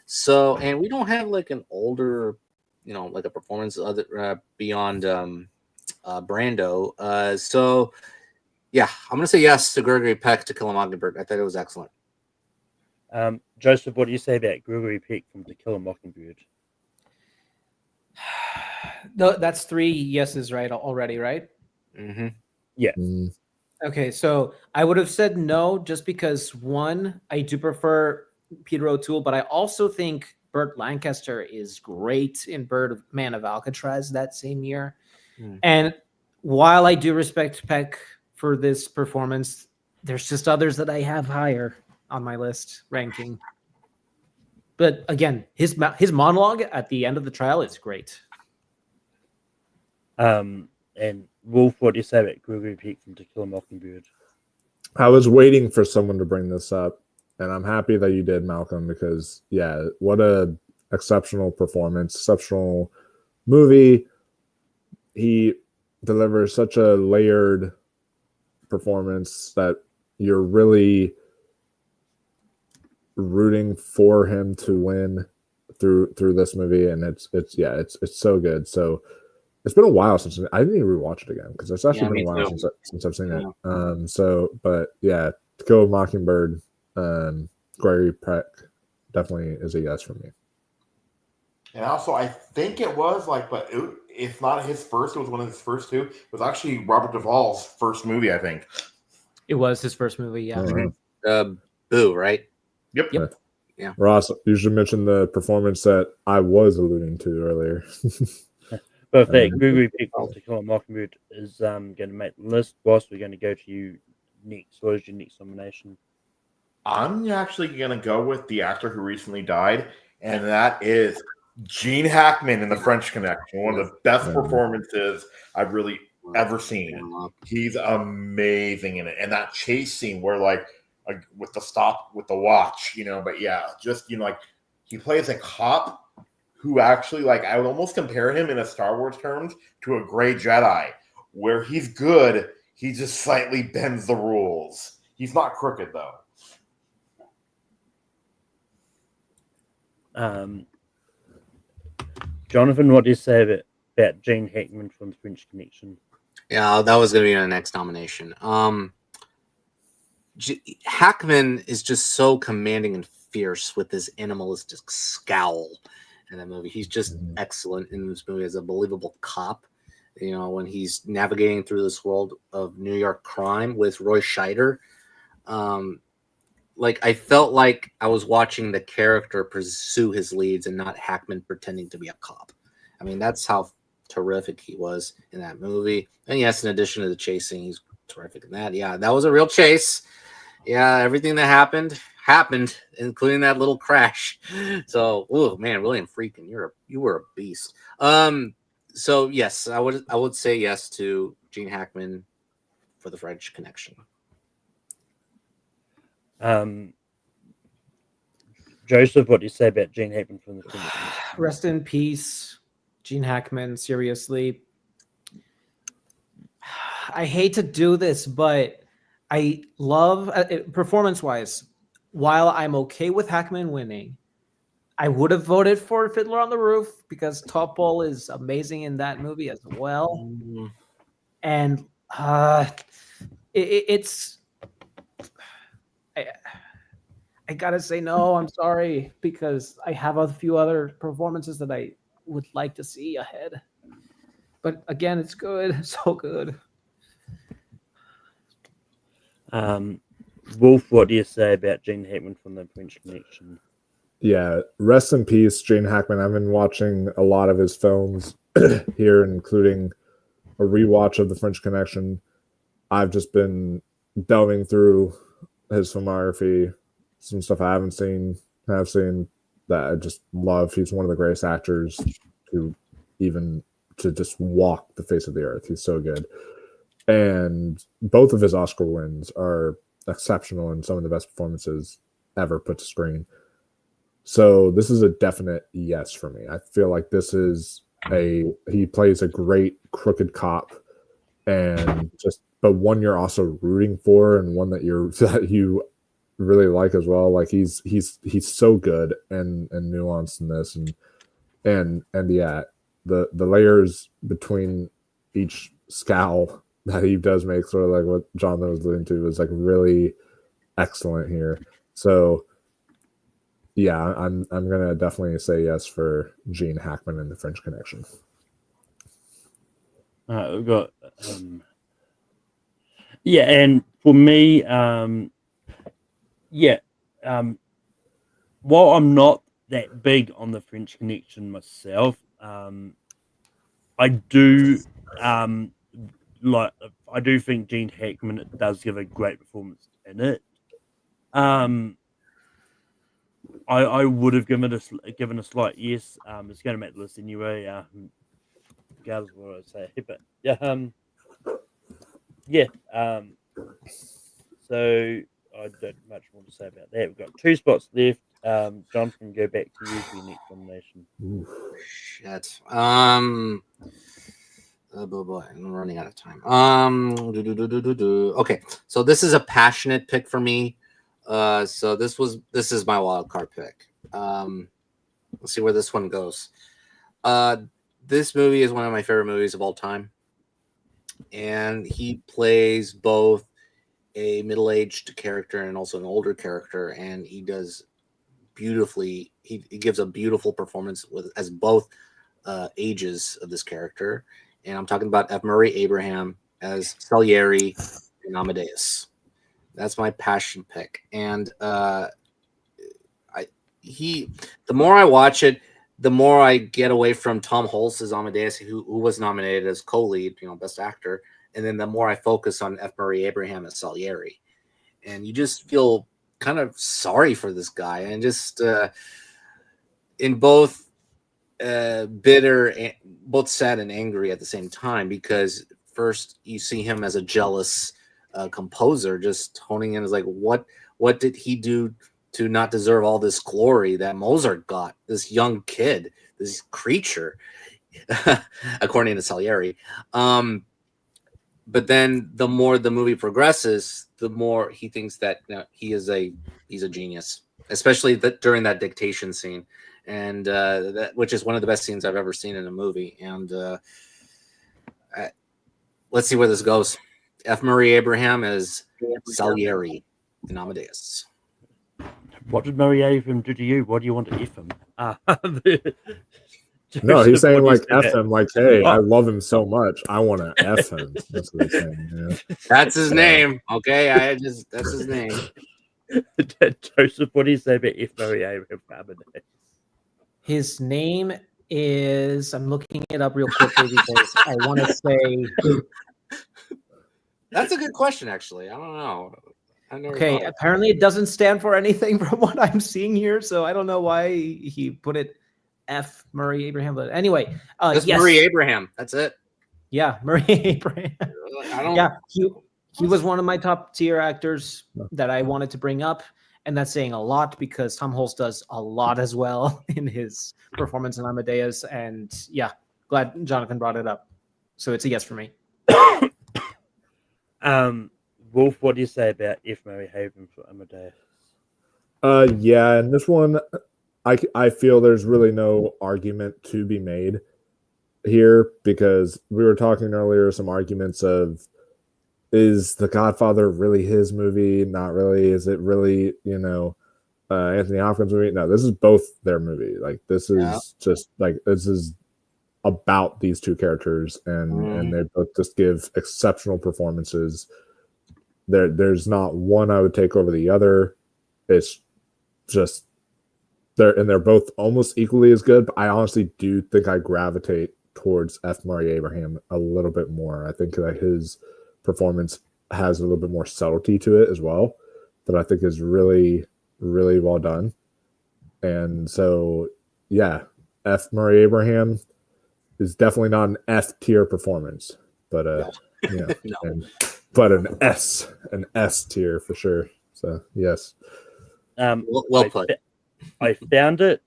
So, and we don't have like an older, like a performance other beyond Brando. So, yeah, I'm gonna say yes to Gregory Peck To Kill a Mockingbird. I thought it was excellent. Joseph, what do you say about Gregory Peck from To Kill a Mockingbird? No, that's 3 yeses, right? Already, right? Mm-hmm. Yeah. Okay, so I would have said no just because, one, I do prefer Peter O'Toole, but I also think Burt Lancaster is great in Man of Alcatraz that same year. And while I do respect Peck for this performance, there's just others that I have higher on my list ranking. But again, his monologue at the end of the trial is great. And Wolf, what do you say about Gregory Peck from To Kill a Mockingbird? I was waiting for someone to bring this up, and I'm happy that you did, Malcolm, because yeah, what a exceptional performance, exceptional movie. He delivers such a layered performance that you're really rooting for him to win through this movie, and it's so good. So it's been a while since I didn't even rewatch it again because it's actually been a while since I've seen it. So, but yeah, To Kill a Mockingbird, Gregory Peck definitely is a yes for me. And also, I think it was if not his first, it was one of his first two. It was actually Robert Duvall's first movie, I think. It was his first movie, yeah. Boo, right? Yep. Yeah. Ross, you should mention the performance that I was alluding to earlier. But if that Gregory Peck from To Kill a Mockingbird is going to make the list, Ross, we're going to go to you next. What is your next nomination? I'm actually going to go with the actor who recently died, and that is Gene Hackman in The French Connection. One of the best performances I've really ever seen. He's amazing in it. And that chase scene where like with the watch, but yeah, just, like he plays a cop who actually, like, I would almost compare him in a Star Wars terms to a Grey Jedi, where he's good, he just slightly bends the rules. He's not crooked though. Jonathan, what do you say about Gene Hackman from The French Connection? Yeah, that was going to be my next nomination. Hackman is just so commanding and fierce with his animalistic scowl in that movie. He's just excellent in this movie as a believable cop. When he's navigating through this world of New York crime with Roy Scheider. I felt like I was watching the character pursue his leads and not Hackman pretending to be a cop. I mean, that's how terrific he was in that movie. And yes, in addition to the chasing, he's terrific in that. Yeah, that was a real chase. Yeah, everything that happened, including that little crash. So, oh man, William Friedkin, you were a beast. So yes, I would say yes to Gene Hackman for The French Connection. Joseph, what do you say about Gene Hackman from The French Connection? Rest in peace, Gene Hackman. Seriously, I hate to do this, but I love performance-wise. While I'm okay with Hackman winning, I would have voted for Fiddler on the Roof because Topol is amazing in that movie as well. And it's I gotta say no. I'm sorry because I have a few other performances that I would like to see ahead. But again, it's good, so good. Wolf, what do you say about Gene Hackman from The French Connection? Yeah, rest in peace, Gene Hackman. I've been watching a lot of his films here, including a rewatch of The French Connection. I've just been delving through his filmography, some stuff I have seen that I just love. He's one of the greatest actors to just walk the face of the earth. He's so good. And both of his Oscar wins are exceptional and some of the best performances ever put to screen. So this is a definite yes for me. I feel like he plays a great crooked cop, but one you're also rooting for and one that you really like as well. Like he's so good and nuanced in this and yeah, the layers between each scowl that he does make, sort of like what Jonathan was alluding to, was like really excellent here. So yeah, I'm gonna definitely say yes for Gene Hackman and The French Connection. We've got and for me, while I'm not that big on The French Connection myself, I do think Gene Hackman does give a great performance in it. I would have given a slight yes. It's going to make the list anyway. Regardless of what I say, but so I don't much more to say about that. We've got 2 spots left. Jonathan, go back to you for your next nomination. Shit. Oh boy, I'm running out of time. Okay, so this is a passionate pick for me. So this is my wild card pick. Let's see where this one goes. This movie is one of my favorite movies of all time, and he plays both a middle-aged character and also an older character, and he does beautifully. He gives a beautiful performance as both ages of this character, and I'm talking about F. Murray Abraham as Salieri and Amadeus. That's my passion pick, and the more I watch it, the more I get away from Tom Hulce as Amadeus, who was nominated as co-lead, best actor, and then the more I focus on F. Murray Abraham as Salieri, and you just feel kind of sorry for this guy, and just in both bitter, both sad and angry at the same time, because first you see him as a jealous composer, just honing in as like, what did he do to not deserve all this glory that Mozart got? This young kid, this creature, according to Salieri. But then the more the movie progresses, the more he thinks that he's a genius, especially during that dictation scene, and which is one of the best scenes I've ever seen in a movie. And let's see where this goes. F. Murray Abraham is Salieri in Amadeus. What did Murray Abraham do to you? What do you want to F him? No, he's saying like F him, like, hey, I love him so much, I want to F him. That's what he's saying. Yeah. That's his name. Okay, that's his name. Joseph, what do you say about F. Murray Abraham for Amadeus? His name is, I'm looking it up real quickly because I want to say. That's a good question, actually. I don't know. Okay, apparently it doesn't stand for anything from what I'm seeing here, so I don't know why he put it F. Murray Abraham. But anyway, that's yes. Murray Abraham. That's it. Yeah, Murray Abraham. Yeah, he was one of my top tier actors that I wanted to bring up, and that's saying a lot because Tom Hulce does a lot as well in his performance in Amadeus. And yeah, glad Jonathan brought it up. So it's a yes for me. Wolf, what do you say about F. Murray Abraham for Amadeus? Yeah, and this one, I feel there's really no argument to be made here, because we were talking earlier some arguments of, is The Godfather really his movie? Not really. Is it really, Anthony Hopkins' movie? No, this is both their movie. Like, this is just like, this is about these two characters, and they both just give exceptional performances. There's not one I would take over the other. It's just they're both almost equally as good, but I honestly do think I gravitate towards F. Murray Abraham a little bit more. I think that his performance has a little bit more subtlety to it as well, that I think is really, really well done. And so, yeah, F. Murray Abraham is definitely not an F tier performance, but but an S tier for sure. So yes. Well put. I found it.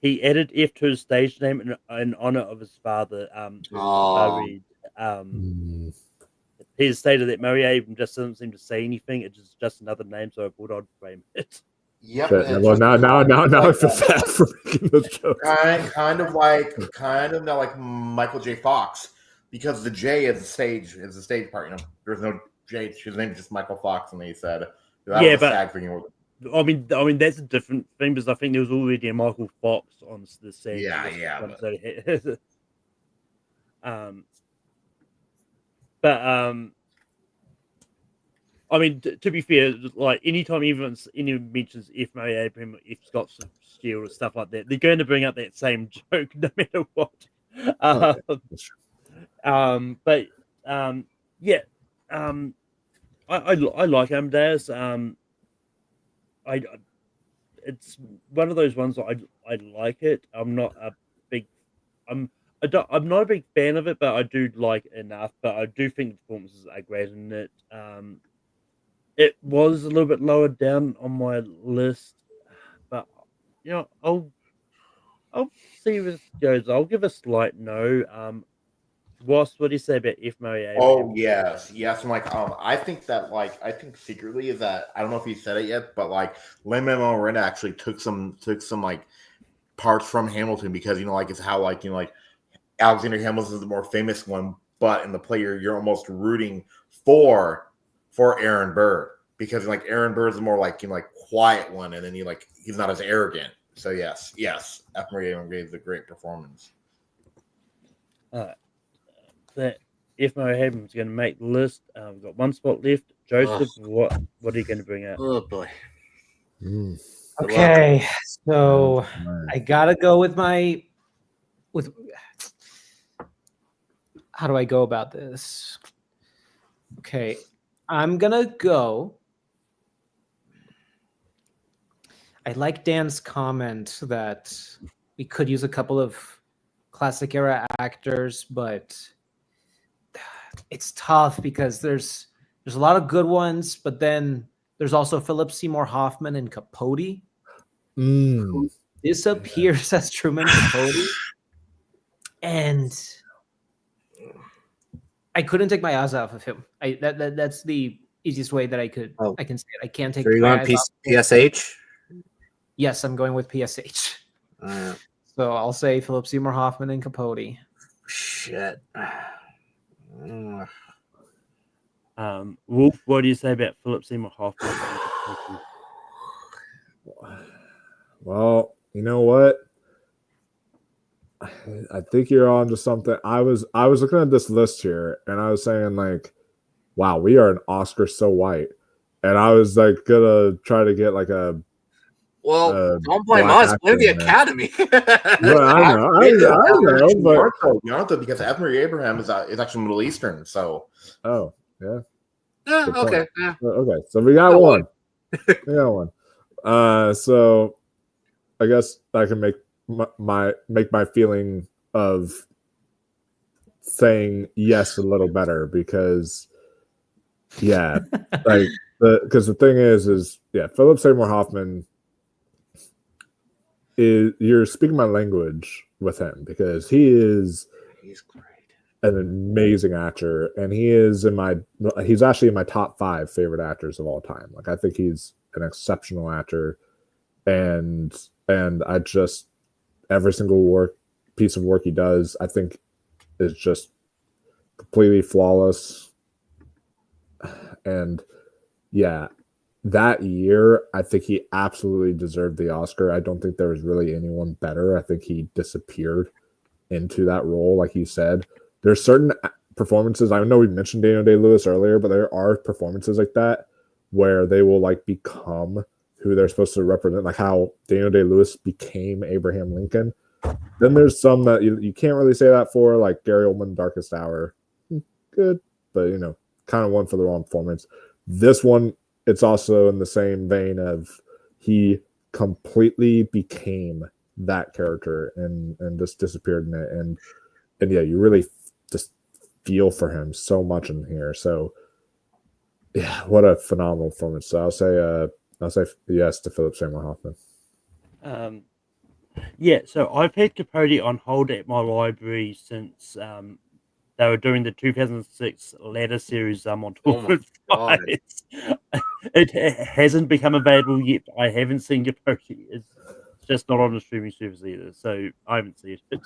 He added F to his stage name in honor of his father. He stated that Murray Abraham just doesn't seem to say anything. It's just another name, so I thought I'd frame it. Yep. Well, now I feel bad for making those jokes. Kind of not like Michael J. Fox, because the J is the stage part. There's no J. His name is just Michael Fox, and he said SAG thing. I mean that's a different thing, because I think there was already a Michael Fox on the stage. I mean, to be fair, like anytime anyone mentions F. Murray Abraham, F. Scott Steele, or stuff like that, they're going to bring up that same joke no matter what. I like Amadeus. It's one of those ones that I like it. I'm not a big fan of it, but I do like it enough. But I do think the performances are great in it. It was a little bit lower down on my list, but I'll see where this goes. I'll give a slight no. Ross, what do you say about F. Murray Abraham? Oh yes. And I think secretly is that, I don't know if he said it yet, but like Lin-Manuel Miranda actually took some like parts from Hamilton, because it's how Alexander Hamilton is the more famous one, but in the play you're almost rooting for Aaron Burr, because Aaron Burr is the more quiet one, and then he's not as arrogant. So yes, F. Murray Abraham gave a great performance. That F. Murray Abraham is going to make the list. We've got one spot left. Joseph, what are you going to bring out? Oh boy. Good luck. Okay, so Man. I gotta go with how do I go about this? Okay, I'm gonna go. I like Dan's comment that we could use a couple of classic era actors, but it's tough because there's a lot of good ones, but then there's also Philip Seymour Hoffman and Capote. Mm. Disappears as Truman Capote, and I couldn't take my eyes off of him. That's the easiest way that I can say it. I can't take So you're my on eyes off. PSH? Yes, I'm going with PSH. So I'll say Philip Seymour Hoffman and Capote. Shit. Wolf, what do you say about Philip Seymour Hoffman? Well, you know what? I think you're on to something. I was looking at this list here, and I was saying like, "Wow, we are an Oscar so white," and I was like gonna try to get like a. Don't blame black us. Blame the actor in there. Academy. Well, I know, but you don't have to because Admiral Abraham is actually Middle Eastern. So oh yeah, Yeah, good okay. point. Yeah. Okay, so we got one. We got one. So I guess I can make my feeling of saying yes a little better because yeah, like because the thing is yeah, Philip Seymour Hoffman is you're speaking my language with him because he's great, an amazing actor, and he's actually in my top 5 favorite actors of all time. Like I think he's an exceptional actor, and I just every single piece of work he does, I think, is just completely flawless. And yeah, that year, I think he absolutely deserved the Oscar. I don't think there was really anyone better. I think he disappeared into that role, like you said. There's certain performances. I know we mentioned Daniel Day-Lewis earlier, but there are performances like that where they will like become who they're supposed to represent, like how Daniel Day-Lewis became Abraham Lincoln. Then there's some that you can't really say that for, like Gary Oldman, Darkest Hour. Good, but kind of one for the wrong performance. This one, it's also in the same vein of he completely became that character and just disappeared in it. And yeah, you really just feel for him so much in here. So yeah, what a phenomenal performance. So I'll say yes to Philip Seymour Hoffman. Yeah, so I've had Capote on hold at my library since they were doing the 2006 ladder series on Tournament Fights. It hasn't become available yet. I haven't seen Capote. It's just not on the streaming service either, so I haven't seen it.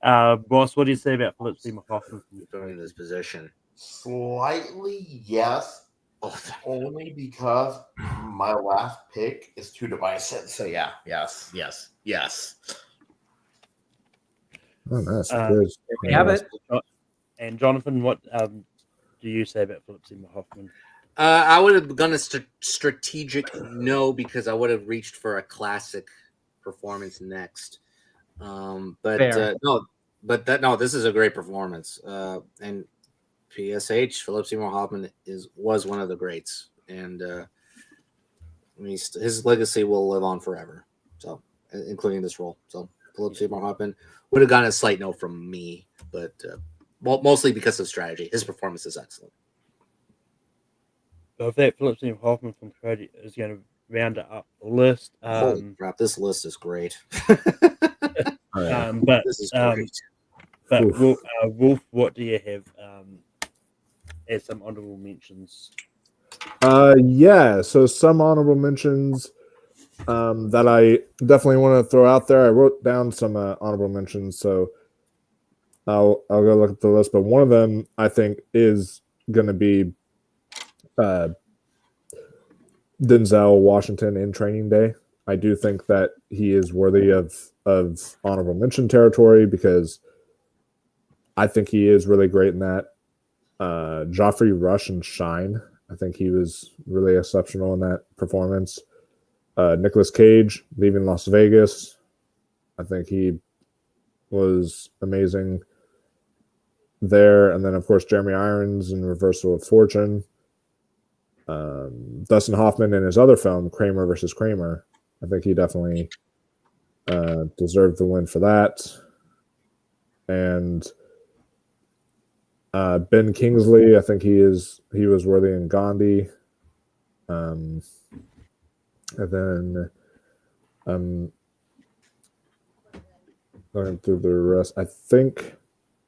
Ross, what do you say about Philip Seymour Hoffman in this position? Slightly yes, only because my last pick is too divisive. So yeah, yes. Oh, that's good. We have it. And Jonathan, what do you say about Philip Seymour Hoffman? I would have gone a strategic no because I would have reached for a classic performance next. No, this is a great performance. And PSH, Philip Seymour Hoffman was one of the greats, and his legacy will live on forever. So, including this role. So, Philip Seymour Hoffman would have gotten a slight no from me, but mostly because of strategy. His performance is excellent. So if that Philip Seymour Hoffman from Capote is going to round it up the list, holy crap, this list is great. But this is great. But Wolf, what do you have as some honorable mentions? Yeah, so some honorable mentions that I definitely want to throw out there. I wrote down some honorable mentions, so I'll go look at the list. But one of them I think is going to be Denzel Washington in Training Day. I do think that he is worthy of honorable mention territory because I think he is really great in that. Joffrey Rush and Shine. I think he was really exceptional in that performance. Nicolas Cage leaving Las Vegas. I think he was amazing there. And then, of course, Jeremy Irons in Reversal of Fortune. Dustin Hoffman in his other film, Kramer versus Kramer. I think he definitely deserved the win for that. And Ben Kingsley, I think he was worthy in Gandhi. And then going through the rest, I think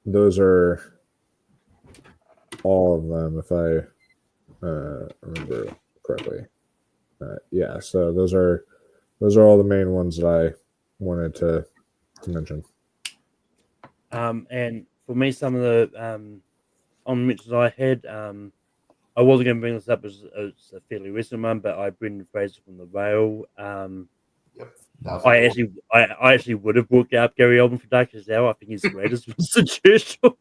those are all of them, if I remember correctly. Yeah, so those are all the main ones that I wanted to mention. And for me, some of the on mentions I had, I wasn't going to bring this up as a fairly recent one, but Brendan Fraser from The Whale. Yep. I actually would have brought up Gary Oldman for Darkest Hour. I think he's great as Winston Churchill.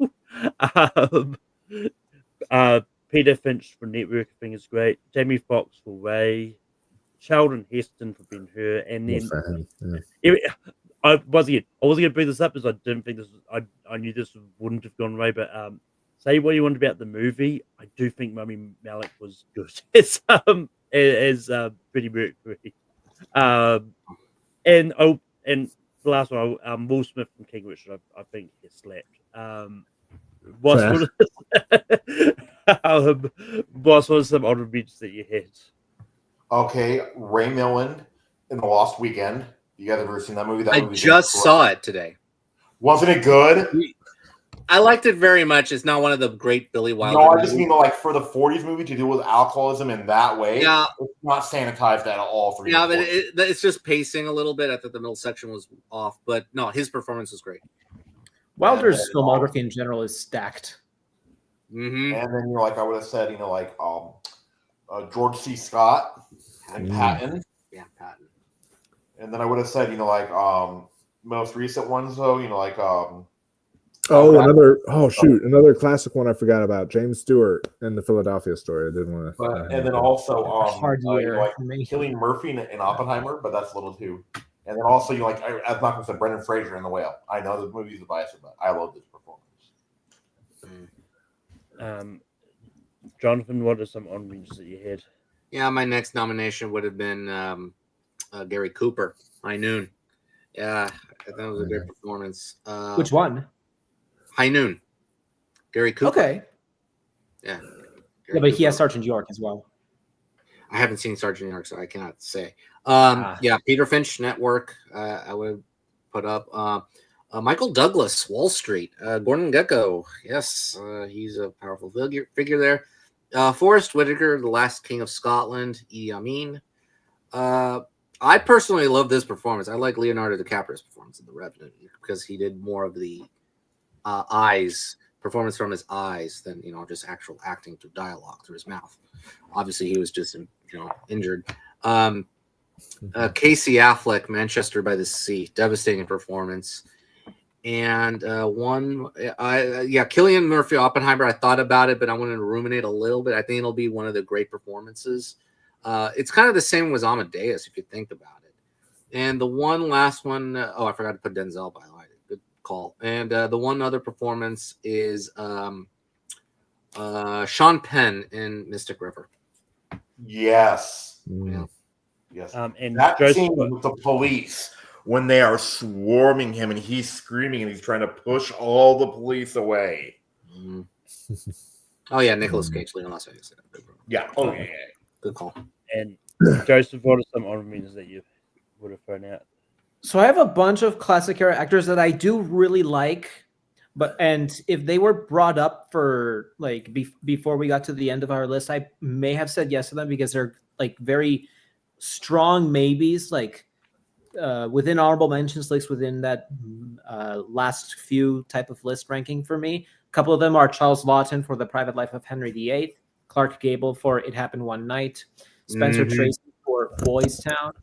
Peter Finch for Network, I think is great. Jamie Foxx for Ray. Sheldon Heston for Ben-Hur, and then I wasn't going to bring this up because I didn't think this. I knew this wouldn't have gone away, but say what you want about the movie. I do think Rami Malek was good as Freddie Mercury. And the last one, Will Smith from King Richard, I think he slapped. What was some honorable mentions that you had? Okay, Ray Milland in The Lost Weekend. You guys ever seen that movie? I just saw it today. Wasn't it good? I liked it very much. It's not one of the great Billy Wilder. No, I just mean like for the 40s movie to deal with alcoholism in that way. Yeah, it's not sanitized at all. For but it's just pacing a little bit. I thought the middle section was off, but no, his performance was great. Wilder's filmography in general is stacked. Mm-hmm. And then I would have said George C. Scott and Patton. Yeah, Patton. And then I would have said most recent ones though. Another classic one I forgot about. James Stewart in The Philadelphia Story. I didn't want to. And then also hard year for me. Cillian Murphy in Oppenheimer, but that's a little too. And then also as Malcolm said, Brendan Fraser in The Whale. I know the movie's a bias, but I love this performance. Jonathan, what are some honorables that you had? Yeah, my next nomination would have been Gary Cooper, High Noon. Yeah, I thought it was a great performance. Which one? High Noon. Gary Cooper. Okay. Yeah. But he has Sergeant York as well. I haven't seen Sergeant York, so I cannot say. Yeah, Peter Finch Network. I would put up. Michael Douglas, Wall Street. Gordon Gekko. Yes, he's a powerful figure there. Forrest Whitaker, The Last King of Scotland. Idi Amin. I personally love this performance. I like Leonardo DiCaprio's performance in The Revenant because he did more of the performance from his eyes than just actual acting through dialogue through his mouth. Obviously, he was just injured. Casey Affleck, Manchester by the Sea, devastating performance. And Cillian Murphy, Oppenheimer. I thought about it, but I wanted to ruminate a little bit. I think it'll be one of the great performances. It's kind of the same with Amadeus, if you think about it. And the one last one, I forgot to put Denzel, by the way. Good call. And the one other performance is Sean Penn in Mystic River. Yes. Yeah. Yes. And that scene with the police when they are swarming him and he's screaming and he's trying to push all the police away. Mm-hmm. Oh yeah, Nicolas Cage, Leon Las Vegas. Yeah. Oh yeah. Good call. And Joseph, what are some honorables that you would have thrown out? So I have a bunch of classic era actors that I do really like, and if they were brought up for before we got to the end of our list, I may have said yes to them because they're very strong maybes, within honorable mentions lists within that last few type of list ranking for me. A couple of them are Charles Lawton for The Private Life of Henry VIII, Clark Gable for It Happened One Night, Spencer Tracy for Boys Town,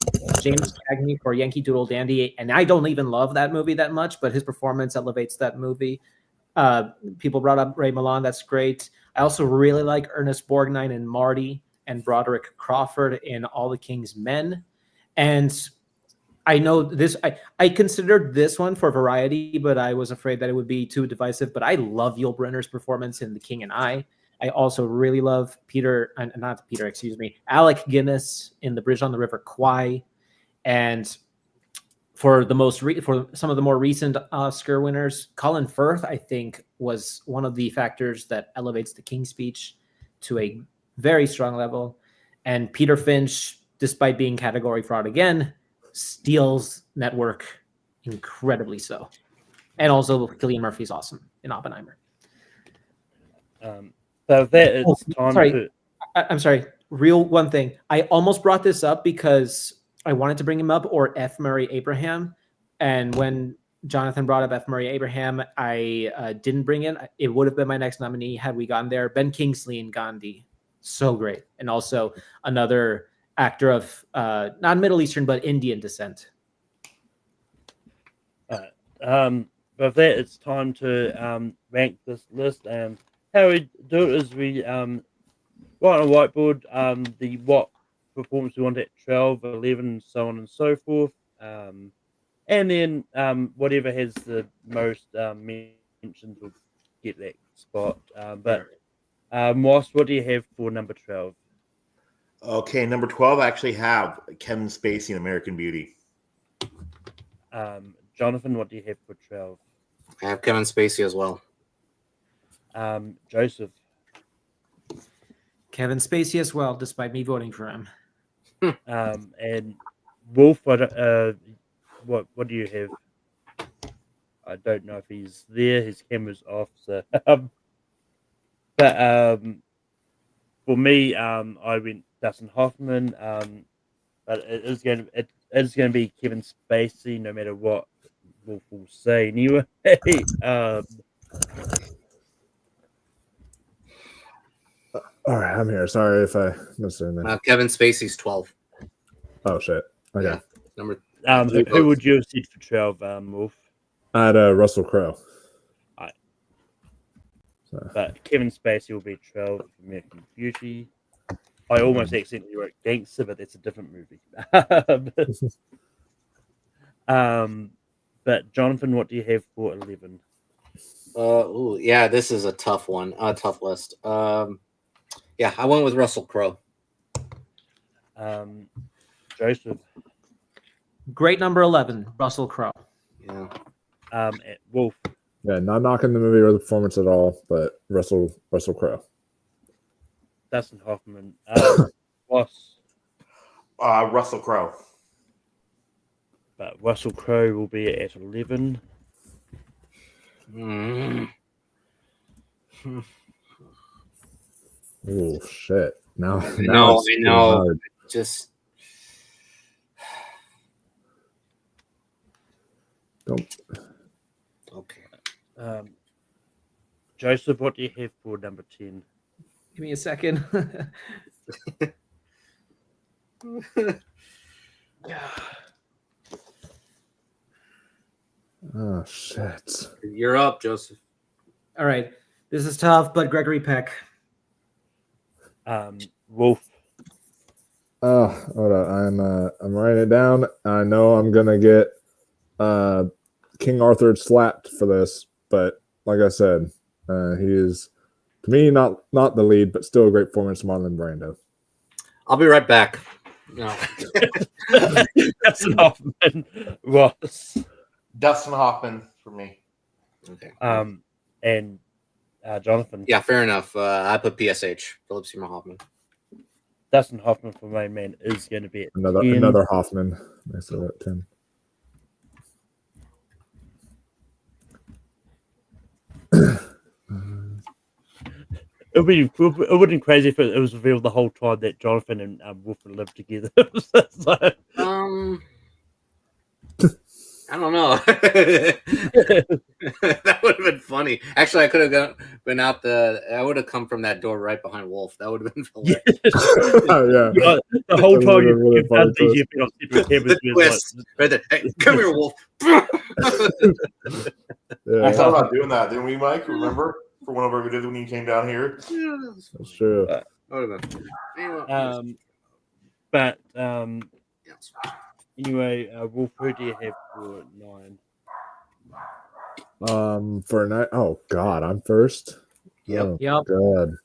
James Cagney for Yankee Doodle Dandy, and I don't even love that movie that much, but his performance elevates that movie. People brought up Ray Milland, that's great. I also really like Ernest Borgnine in Marty and Broderick Crawford in All the King's Men. And I know this. I considered this one for variety, but I was afraid that it would be too divisive. But I love Yul Brynner's performance in The King and I. I also really love Alec Guinness in The Bridge on the River Kwai, and for some of the more recent Oscar winners, Colin Firth, I think, was one of the factors that elevates The King's Speech to a very strong level. And Peter Finch, despite being category fraud again, steals Network incredibly so. And also Cillian Murphy's awesome in Oppenheimer. So that it's time to. I'm sorry. Real one thing. I almost brought this up because I wanted to bring him up, or F. Murray Abraham. And when Jonathan brought up F. Murray Abraham, I didn't bring in. It would have been my next nominee had we gone there. Ben Kingsley in Gandhi. So great. And also another actor of not Middle Eastern, but Indian descent. But that it's time to rank this list. And how we do it is we write on a whiteboard what performance we want at 12, 11, and so on and so forth. And then whatever has the most mentions will get that spot. Moss, what do you have for number 12? Okay, number 12, I actually have Kevin Spacey in American Beauty. Jonathan, what do you have for 12? I have Kevin Spacey as well. Joseph. Kevin Spacey as well, despite me voting for him. And Wolf, what do you have? I don't know if he's there. His camera's off. So, but for me, I went Dustin Hoffman. But it's going to be Kevin Spacey, no matter what Wolf will say. Anyway, All right, I'm here. Sorry if I missed anything. Kevin Spacey's 12. Oh shit. Okay. Yeah. Number. Who would you have said for 12, Wolf? I had Russell Crowe. Right. So. But Kevin Spacey will be 12 for American Beauty. I almost accidentally wrote Gangster, but that's a different movie. But Jonathan, what do you have for 11? Yeah, this is a tough one. A tough list. Yeah, I went with Russell Crowe. Joseph. Great number 11, Russell Crowe. Yeah. Wolf. Yeah, not knocking the movie or the performance at all, but Russell Crowe. Dustin Hoffman. Ross. Russell Crowe. But Russell Crowe will be at 11. Oh shit! Now I know. hard. Just don't. Okay. Joseph, what do you have for number 10? Give me a second. Oh shit! You're up, Joseph. All right. This is tough, but Gregory Peck. Wolf. Oh, hold on. I'm writing it down. I know I'm gonna get King Arthur slapped for this, but like I said, he is to me not the lead, but still a great performance, Marlon Brando. I'll be right back. No. Dustin Hoffman. Ross. Dustin Hoffman for me. Okay. And Jonathan. Yeah, fair enough. I put PSH, Philip Seymour Hoffman. Dustin Hoffman for my man is going to be at another Hoffman. Next to that 10. It would be crazy if it was revealed the whole time that Jonathan and Wolf would live together. So, I don't know. That would have been funny. Actually, I could have been out I would have come from that door right behind Wolf. That would have been hilarious. Oh, yeah. The whole time really you've done these, you've been on separate tables. Right there. Hey, come here, Wolf. I thought about doing that, didn't we, Mike? Remember? For whenever we did when you came down here? Yeah, that's true. That would have been. But yeah, Anyway, Wolf, who do you have for 9? For a night. Oh God, I'm first. Yep. Oh, Yep. God.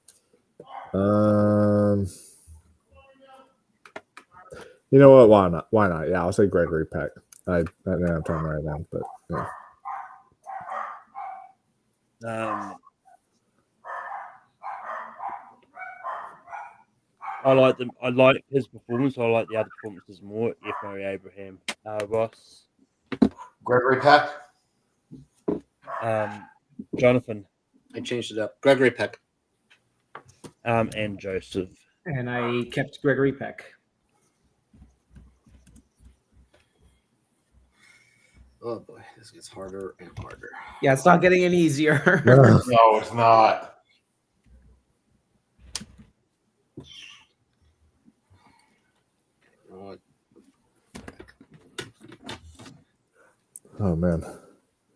You know what? Why not? Why not? Yeah, I'll say Gregory Peck. I didn't have time to write it down, but yeah. I like them. I like his performance. I like the other performances more. F. Murray Abraham, Ross, Gregory Peck. Jonathan, I changed it up. Gregory Peck. and Joseph. And I kept Gregory Peck. Oh boy, this gets harder and harder. Yeah, it's not getting any easier. No, it's not. You know what? Oh man,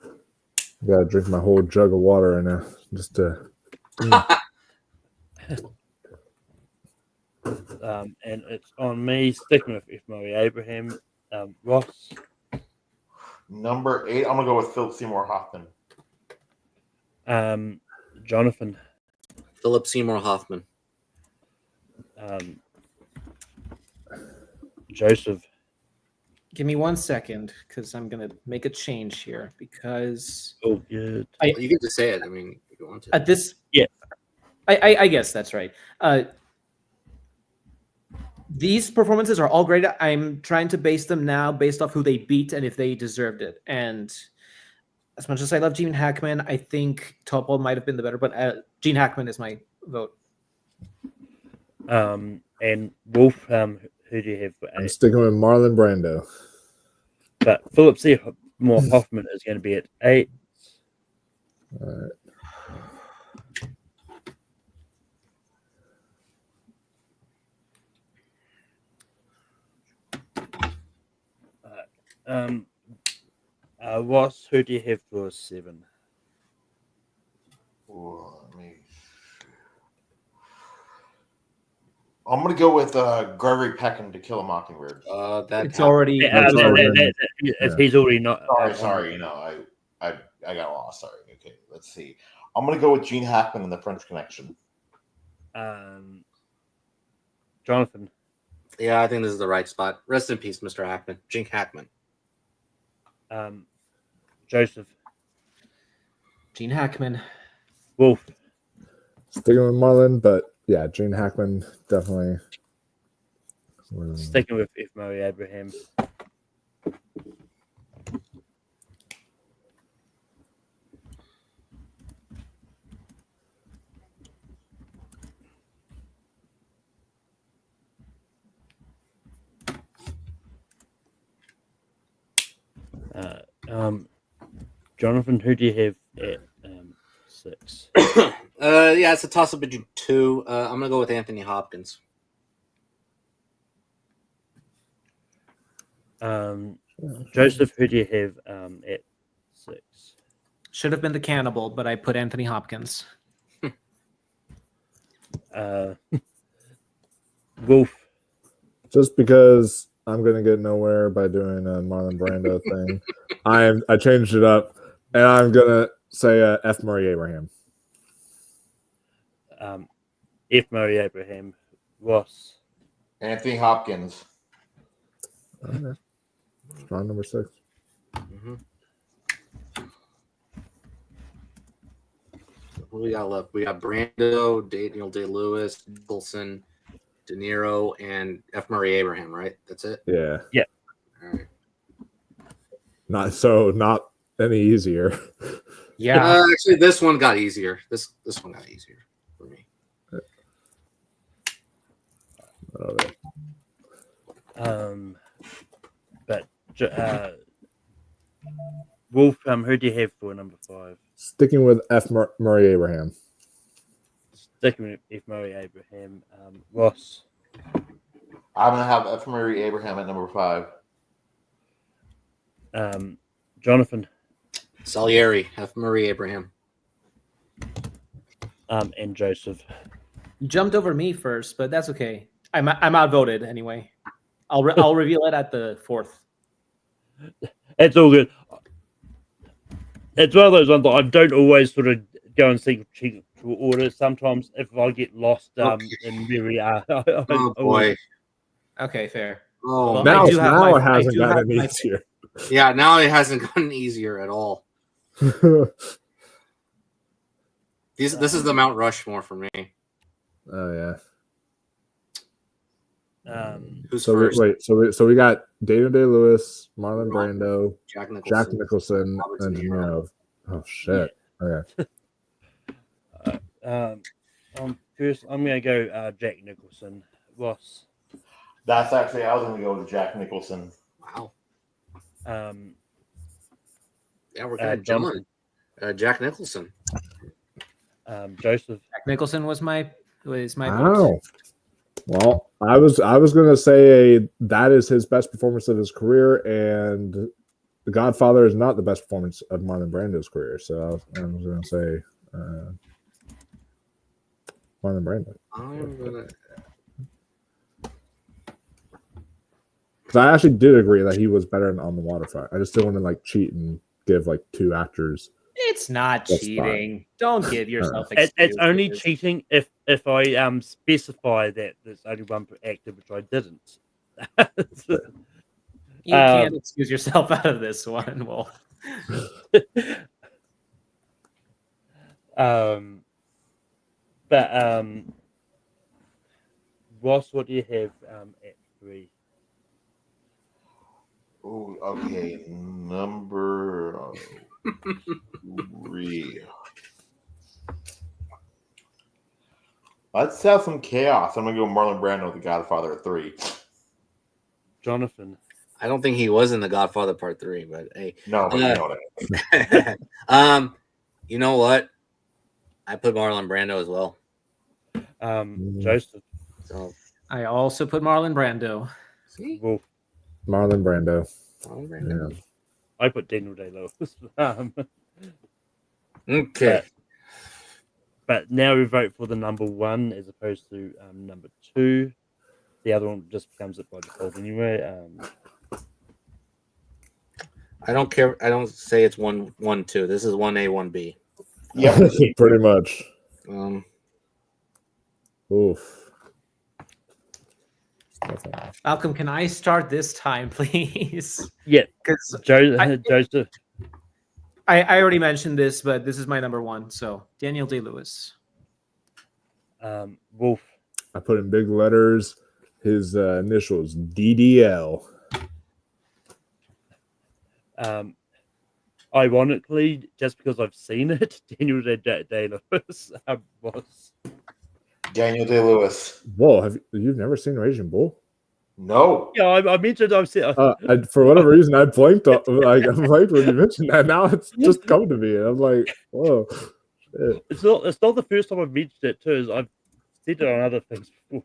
I gotta drink my whole jug of water right now just to. And it's on me, sticking with F. Murray Abraham. Ross, Number 8, I'm gonna go with Philip Seymour Hoffman. Jonathan, Philip Seymour Hoffman. Joseph. Give me 1 second because I'm going to make a change here because Oh, good. You get to say it. I mean, if you want to. at this, Yeah. I guess that's right. These performances are all great. I'm trying to base them now based off who they beat and if they deserved it. And as much as I love Gene Hackman, I think Topol might have been the better, but Gene Hackman is my vote. And Wolf, who do you have for 8? I'm sticking with Marlon Brando. But Philip Seymour Hoffman is going to be at 8. All right. Ross, who do you have for 7? I'm gonna go with Gregory Peck and To Kill a Mockingbird. It's already. He's already not. Sorry. You know, I got lost. Sorry. Okay, let's see. I'm gonna go with Gene Hackman and The French Connection. Jonathan. Yeah, I think this is the right spot. Rest in peace, Mr. Hackman. Gene Hackman. Joseph. Gene Hackman. Wolf. Sticking with Marlon, but yeah, Gene Hackman definitely. Sticking with F. Murray Abraham. Jonathan, who do you have at 6? Yeah, it's a toss up between 2. I'm gonna go with Anthony Hopkins. Joseph, who do you have at 6? Should have been the cannibal, but I put Anthony Hopkins. Wolf. Just because I'm gonna get nowhere by doing a Marlon Brando thing, I changed it up, and I'm gonna say F. Murray Abraham. F. Murray Abraham. Ross. Anthony Hopkins. Okay. Strong number 6. Mm-hmm. What do we got left? We got Brando, Daniel Day-Lewis, Nicholson, De Niro, and F. Murray Abraham, right? That's it? Yeah. Yeah. All right. Not any easier. Yeah. Actually, this one got easier. This one got easier for me. But Wolf, who do you have for number 5? Sticking with F. Murray Abraham. Sticking with F. Murray Abraham. Ross. I'm gonna have F. Murray Abraham at number 5. Jonathan. Salieri, F. Murray Abraham. And Joseph. You jumped over me first, but that's okay. I'm outvoted anyway. I'll reveal it at the 4th. It's all good. It's one of those ones that I don't always sort of go in sequential order. Sometimes if I get lost in where we are, Oh boy. Okay, fair. Oh, Well, Now, I do have now my. it I hasn't do have gotten my. easier. yeah. Now it hasn't gotten easier at all. This is the Mount Rushmore for me. Oh yeah. Who's So first? so we got Daniel Day-Lewis, Marlon Ron- Brando, Jack Jack Nicholson. Nicholson, Robert and De De Niro. Niro. Oh shit. Okay. First, I'm going to go Jack Nicholson. Ross. That's actually I was going to go with Jack Nicholson. Wow. Um, Yeah, we're kind of Jonathan. gelling. Jack Nicholson. Joseph. Jack Nicholson was my vote. Wow. Well, I was gonna say that is his best performance of his career, and The Godfather is not the best performance of Marlon Brando's career. So I was gonna say Marlon Brando. I'm gonna. Because I actually did agree that he was better in On the Waterfront. I just didn't want to like cheat and give like two actors. It's not That's cheating. Don't give yourself It's excuses. only cheating if I specify that there's only one actor, which I didn't. You can't excuse yourself out of this one, Wolf. But Ross, what do you have at 3? Oh, okay. Number 3. Let's have some chaos. I'm gonna go Marlon Brando, The Godfather at 3. Jonathan. I don't think he was in The Godfather Part 3, but hey. No, but you know what I mean. You know what? I put Marlon Brando as well. Joseph. So I also put Marlon Brando. see, Wolf. Marlon Brando. Marlon Brando. Yeah. I put Daniel Day-Lewis. Okay. But now we vote for the number 1 as opposed to number 2. The other one just becomes it by default anyway. I don't care. I don't say it's 1, 1, 2. This is 1A, 1B. Yeah, pretty much. Oof. Malcolm, can I start this time, please? Yeah, because Joseph. I already mentioned this, but this is my number 1. So Daniel Day-Lewis. Wolf. I put in big letters his initials DDL. Ironically, just because I've seen it, Daniel Day-Lewis was. Daniel Day-Lewis. Whoa, you've never seen Raging Bull? No. Yeah, I mentioned I've seen. For whatever reason, I blanked. I blanked when you mentioned that. Now it's just come to me, and I'm like, whoa. Shit. It's not the first time I've mentioned it too. I've said it on other things before.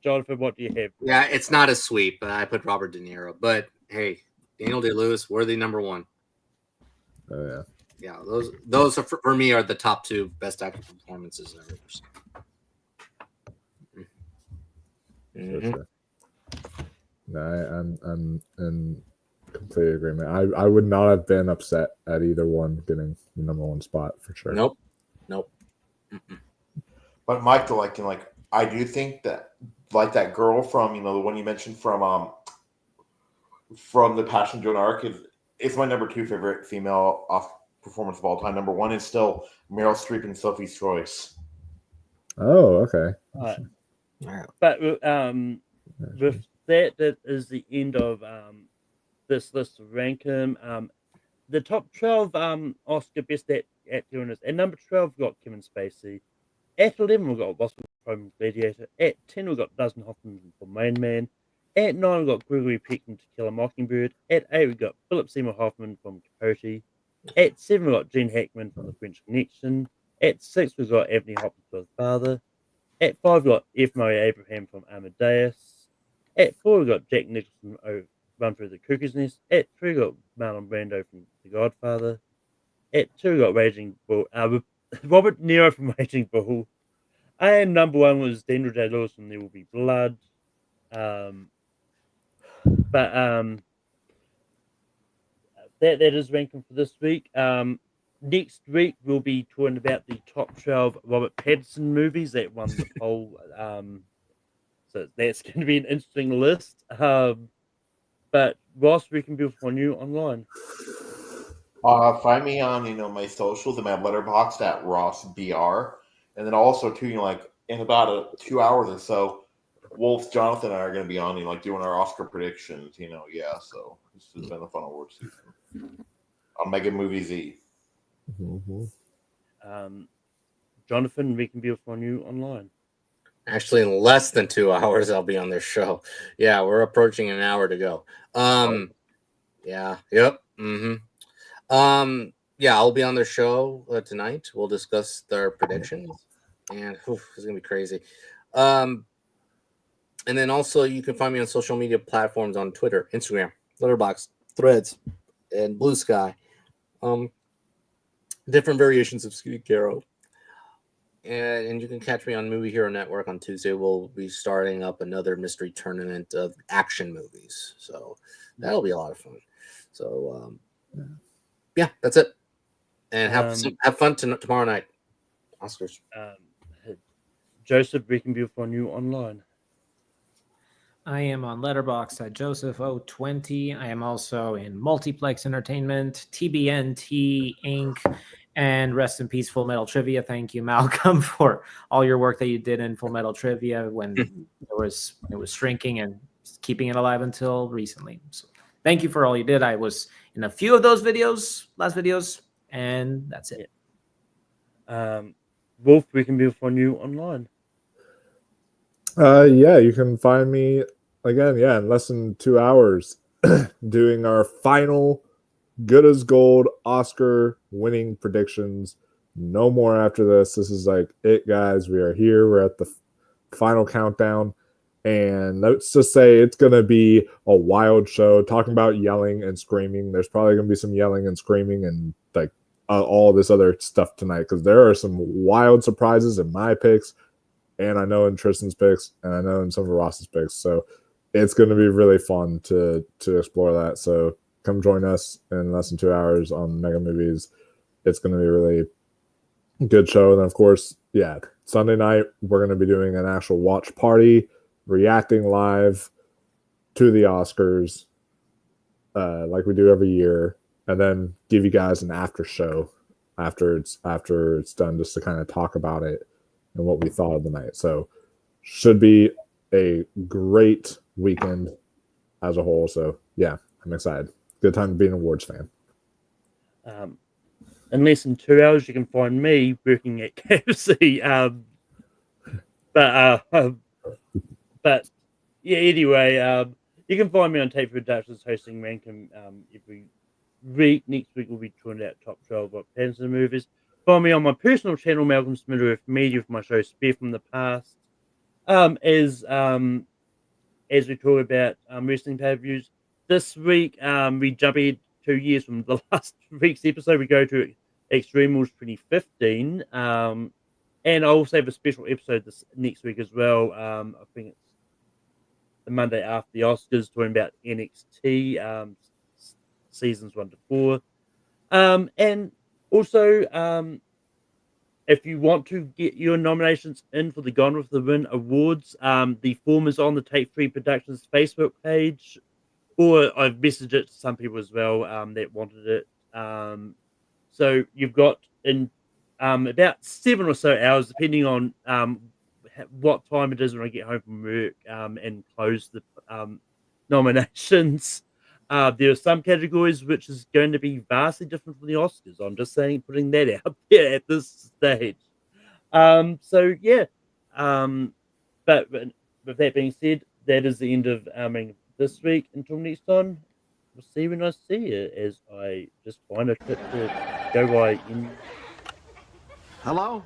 Jonathan, what do you have? Yeah, it's not a sweep. I put Robert De Niro, but hey, Daniel Day-Lewis, worthy number 1. Oh yeah. Yeah, those are, for me are the top 2 best acting performances I've ever seen. Mm-hmm. Sure. No, I'm in complete agreement. I would not have been upset at either one getting the number 1 spot for sure. Nope. Mm-mm. But Michael, I do think that that girl from the one you mentioned from The Passion of Joan of Arc is my number 2 favorite female performance of all time. Number 1 is still Meryl Streep and Sophie's Choice. Oh, okay. But with that is the end of this list of ranking. The top 12 Oscar Best Actor winners. At number 12, we've got Kevin Spacey. At 11, we've got Russell Crowe from Gladiator. At 10, we've got Dustin Hoffman from Rain Man. At 9, we've got Gregory Peck from To Kill a Mockingbird. At 8, we've got Philip Seymour Hoffman from Capote. At 7, we've got Gene Hackman from The French Connection. At 6, we've got Anthony Hopkins for The Father. At 5, we've got F. Murray Abraham from Amadeus. At 4, we've got Jack Nicholson from Run Through the Cuckoo's Nest. At 3, we've got Marlon Brando from The Godfather. At 2, we've got Raging Bull, Robert De Niro from Raging Bull. And number 1 was Daniel Day-Lewis from There Will Be Blood. But that is ranking for this week. Next week we'll be talking about the top 12 Robert Pattinson movies that won the poll. So that's going to be an interesting list. But Ross, we can be on you online. Find me on my socials and my letterboxd at RossBR, and then also too like in about 2 hours or so, Wolf, Jonathan, and I are going to be on doing our Oscar predictions. So this has been a fun award season on Mega Movies Eve. Jonathan, we can be on you online. Actually, in less than 2 hours, I'll be on their show. Yeah, we're approaching an hour to go. Yeah. Yep. Yeah, I'll be on their show tonight. We'll discuss their predictions, and it's gonna be crazy. And then also you can find me on social media platforms on Twitter, Instagram, Letterboxd, Threads, and Blue Sky. Different variations of Squeak Arrow. And you can catch me on Movie Hero Network on Tuesday. We'll be starting up another mystery tournament of action movies, so that'll be a lot of fun. So yeah, that's it. And have fun tomorrow night, Oscars. Joseph, we can be on you online. I am on Letterboxd at Joseph020. I am also in Multiplex Entertainment, TBNT Inc., and rest in peace, Full Metal Trivia. Thank you, Malcolm, for all your work that you did in Full Metal Trivia when it was shrinking and keeping it alive until recently. So thank you for all you did. I was in a few of those last videos, and that's it. Wolf, we can be on you online. Yeah, you can find me again, in less than 2 hours doing our final good as gold Oscar winning predictions. No more after this. This is like it, guys. We are here. We're at the final countdown. And let's just say it's going to be a wild show. Talking about yelling and screaming. There's probably going to be some yelling and screaming and like all this other stuff tonight because there are some wild surprises in my picks. And I know in Tristan's picks, and I know in some of Ross's picks. So it's going to be really fun to explore that. So come join us in less than 2 hours on Mega Movies. It's going to be a really good show. And then, of course, Sunday night, we're going to be doing an actual watch party, reacting live to the Oscars like we do every year, and then give you guys an after show after it's done just to kind of talk about it and what we thought of the night. So should be a great weekend as a whole. So yeah, I'm excited. Good time to be an awards fan. In less than 2 hours, you can find me working at KFC. But yeah, anyway, you can find me on Tape Productions hosting Rankin every week. Next week we'll be trying out top 12 Rob Pattinson movies. Find me on my personal channel, Malcolm Smither with Media, for my show Spare from the Past. As we talk about wrestling pay-per-views, this week we jump ahead 2 years from the last week's episode. We go to Extreme Rules 2015, and I also have a special episode this next week as well. I think it's the Monday after the Oscars, talking about NXT seasons 1 to 4, and also if you want to get your nominations in for the Gone with the Wind Awards, the form is on the Take 3 Productions Facebook page, or I've messaged it to some people as well that wanted it. So you've got in about 7 or so hours, depending on what time it is when I get home from work, and close the nominations. There are some categories which is going to be vastly different from the Oscars. I'm just saying, putting that out there at this stage. So yeah. But with that being said, that is the end of this week. Until next time, we'll see you when I see you. As I just find a clip to go by in. Hello?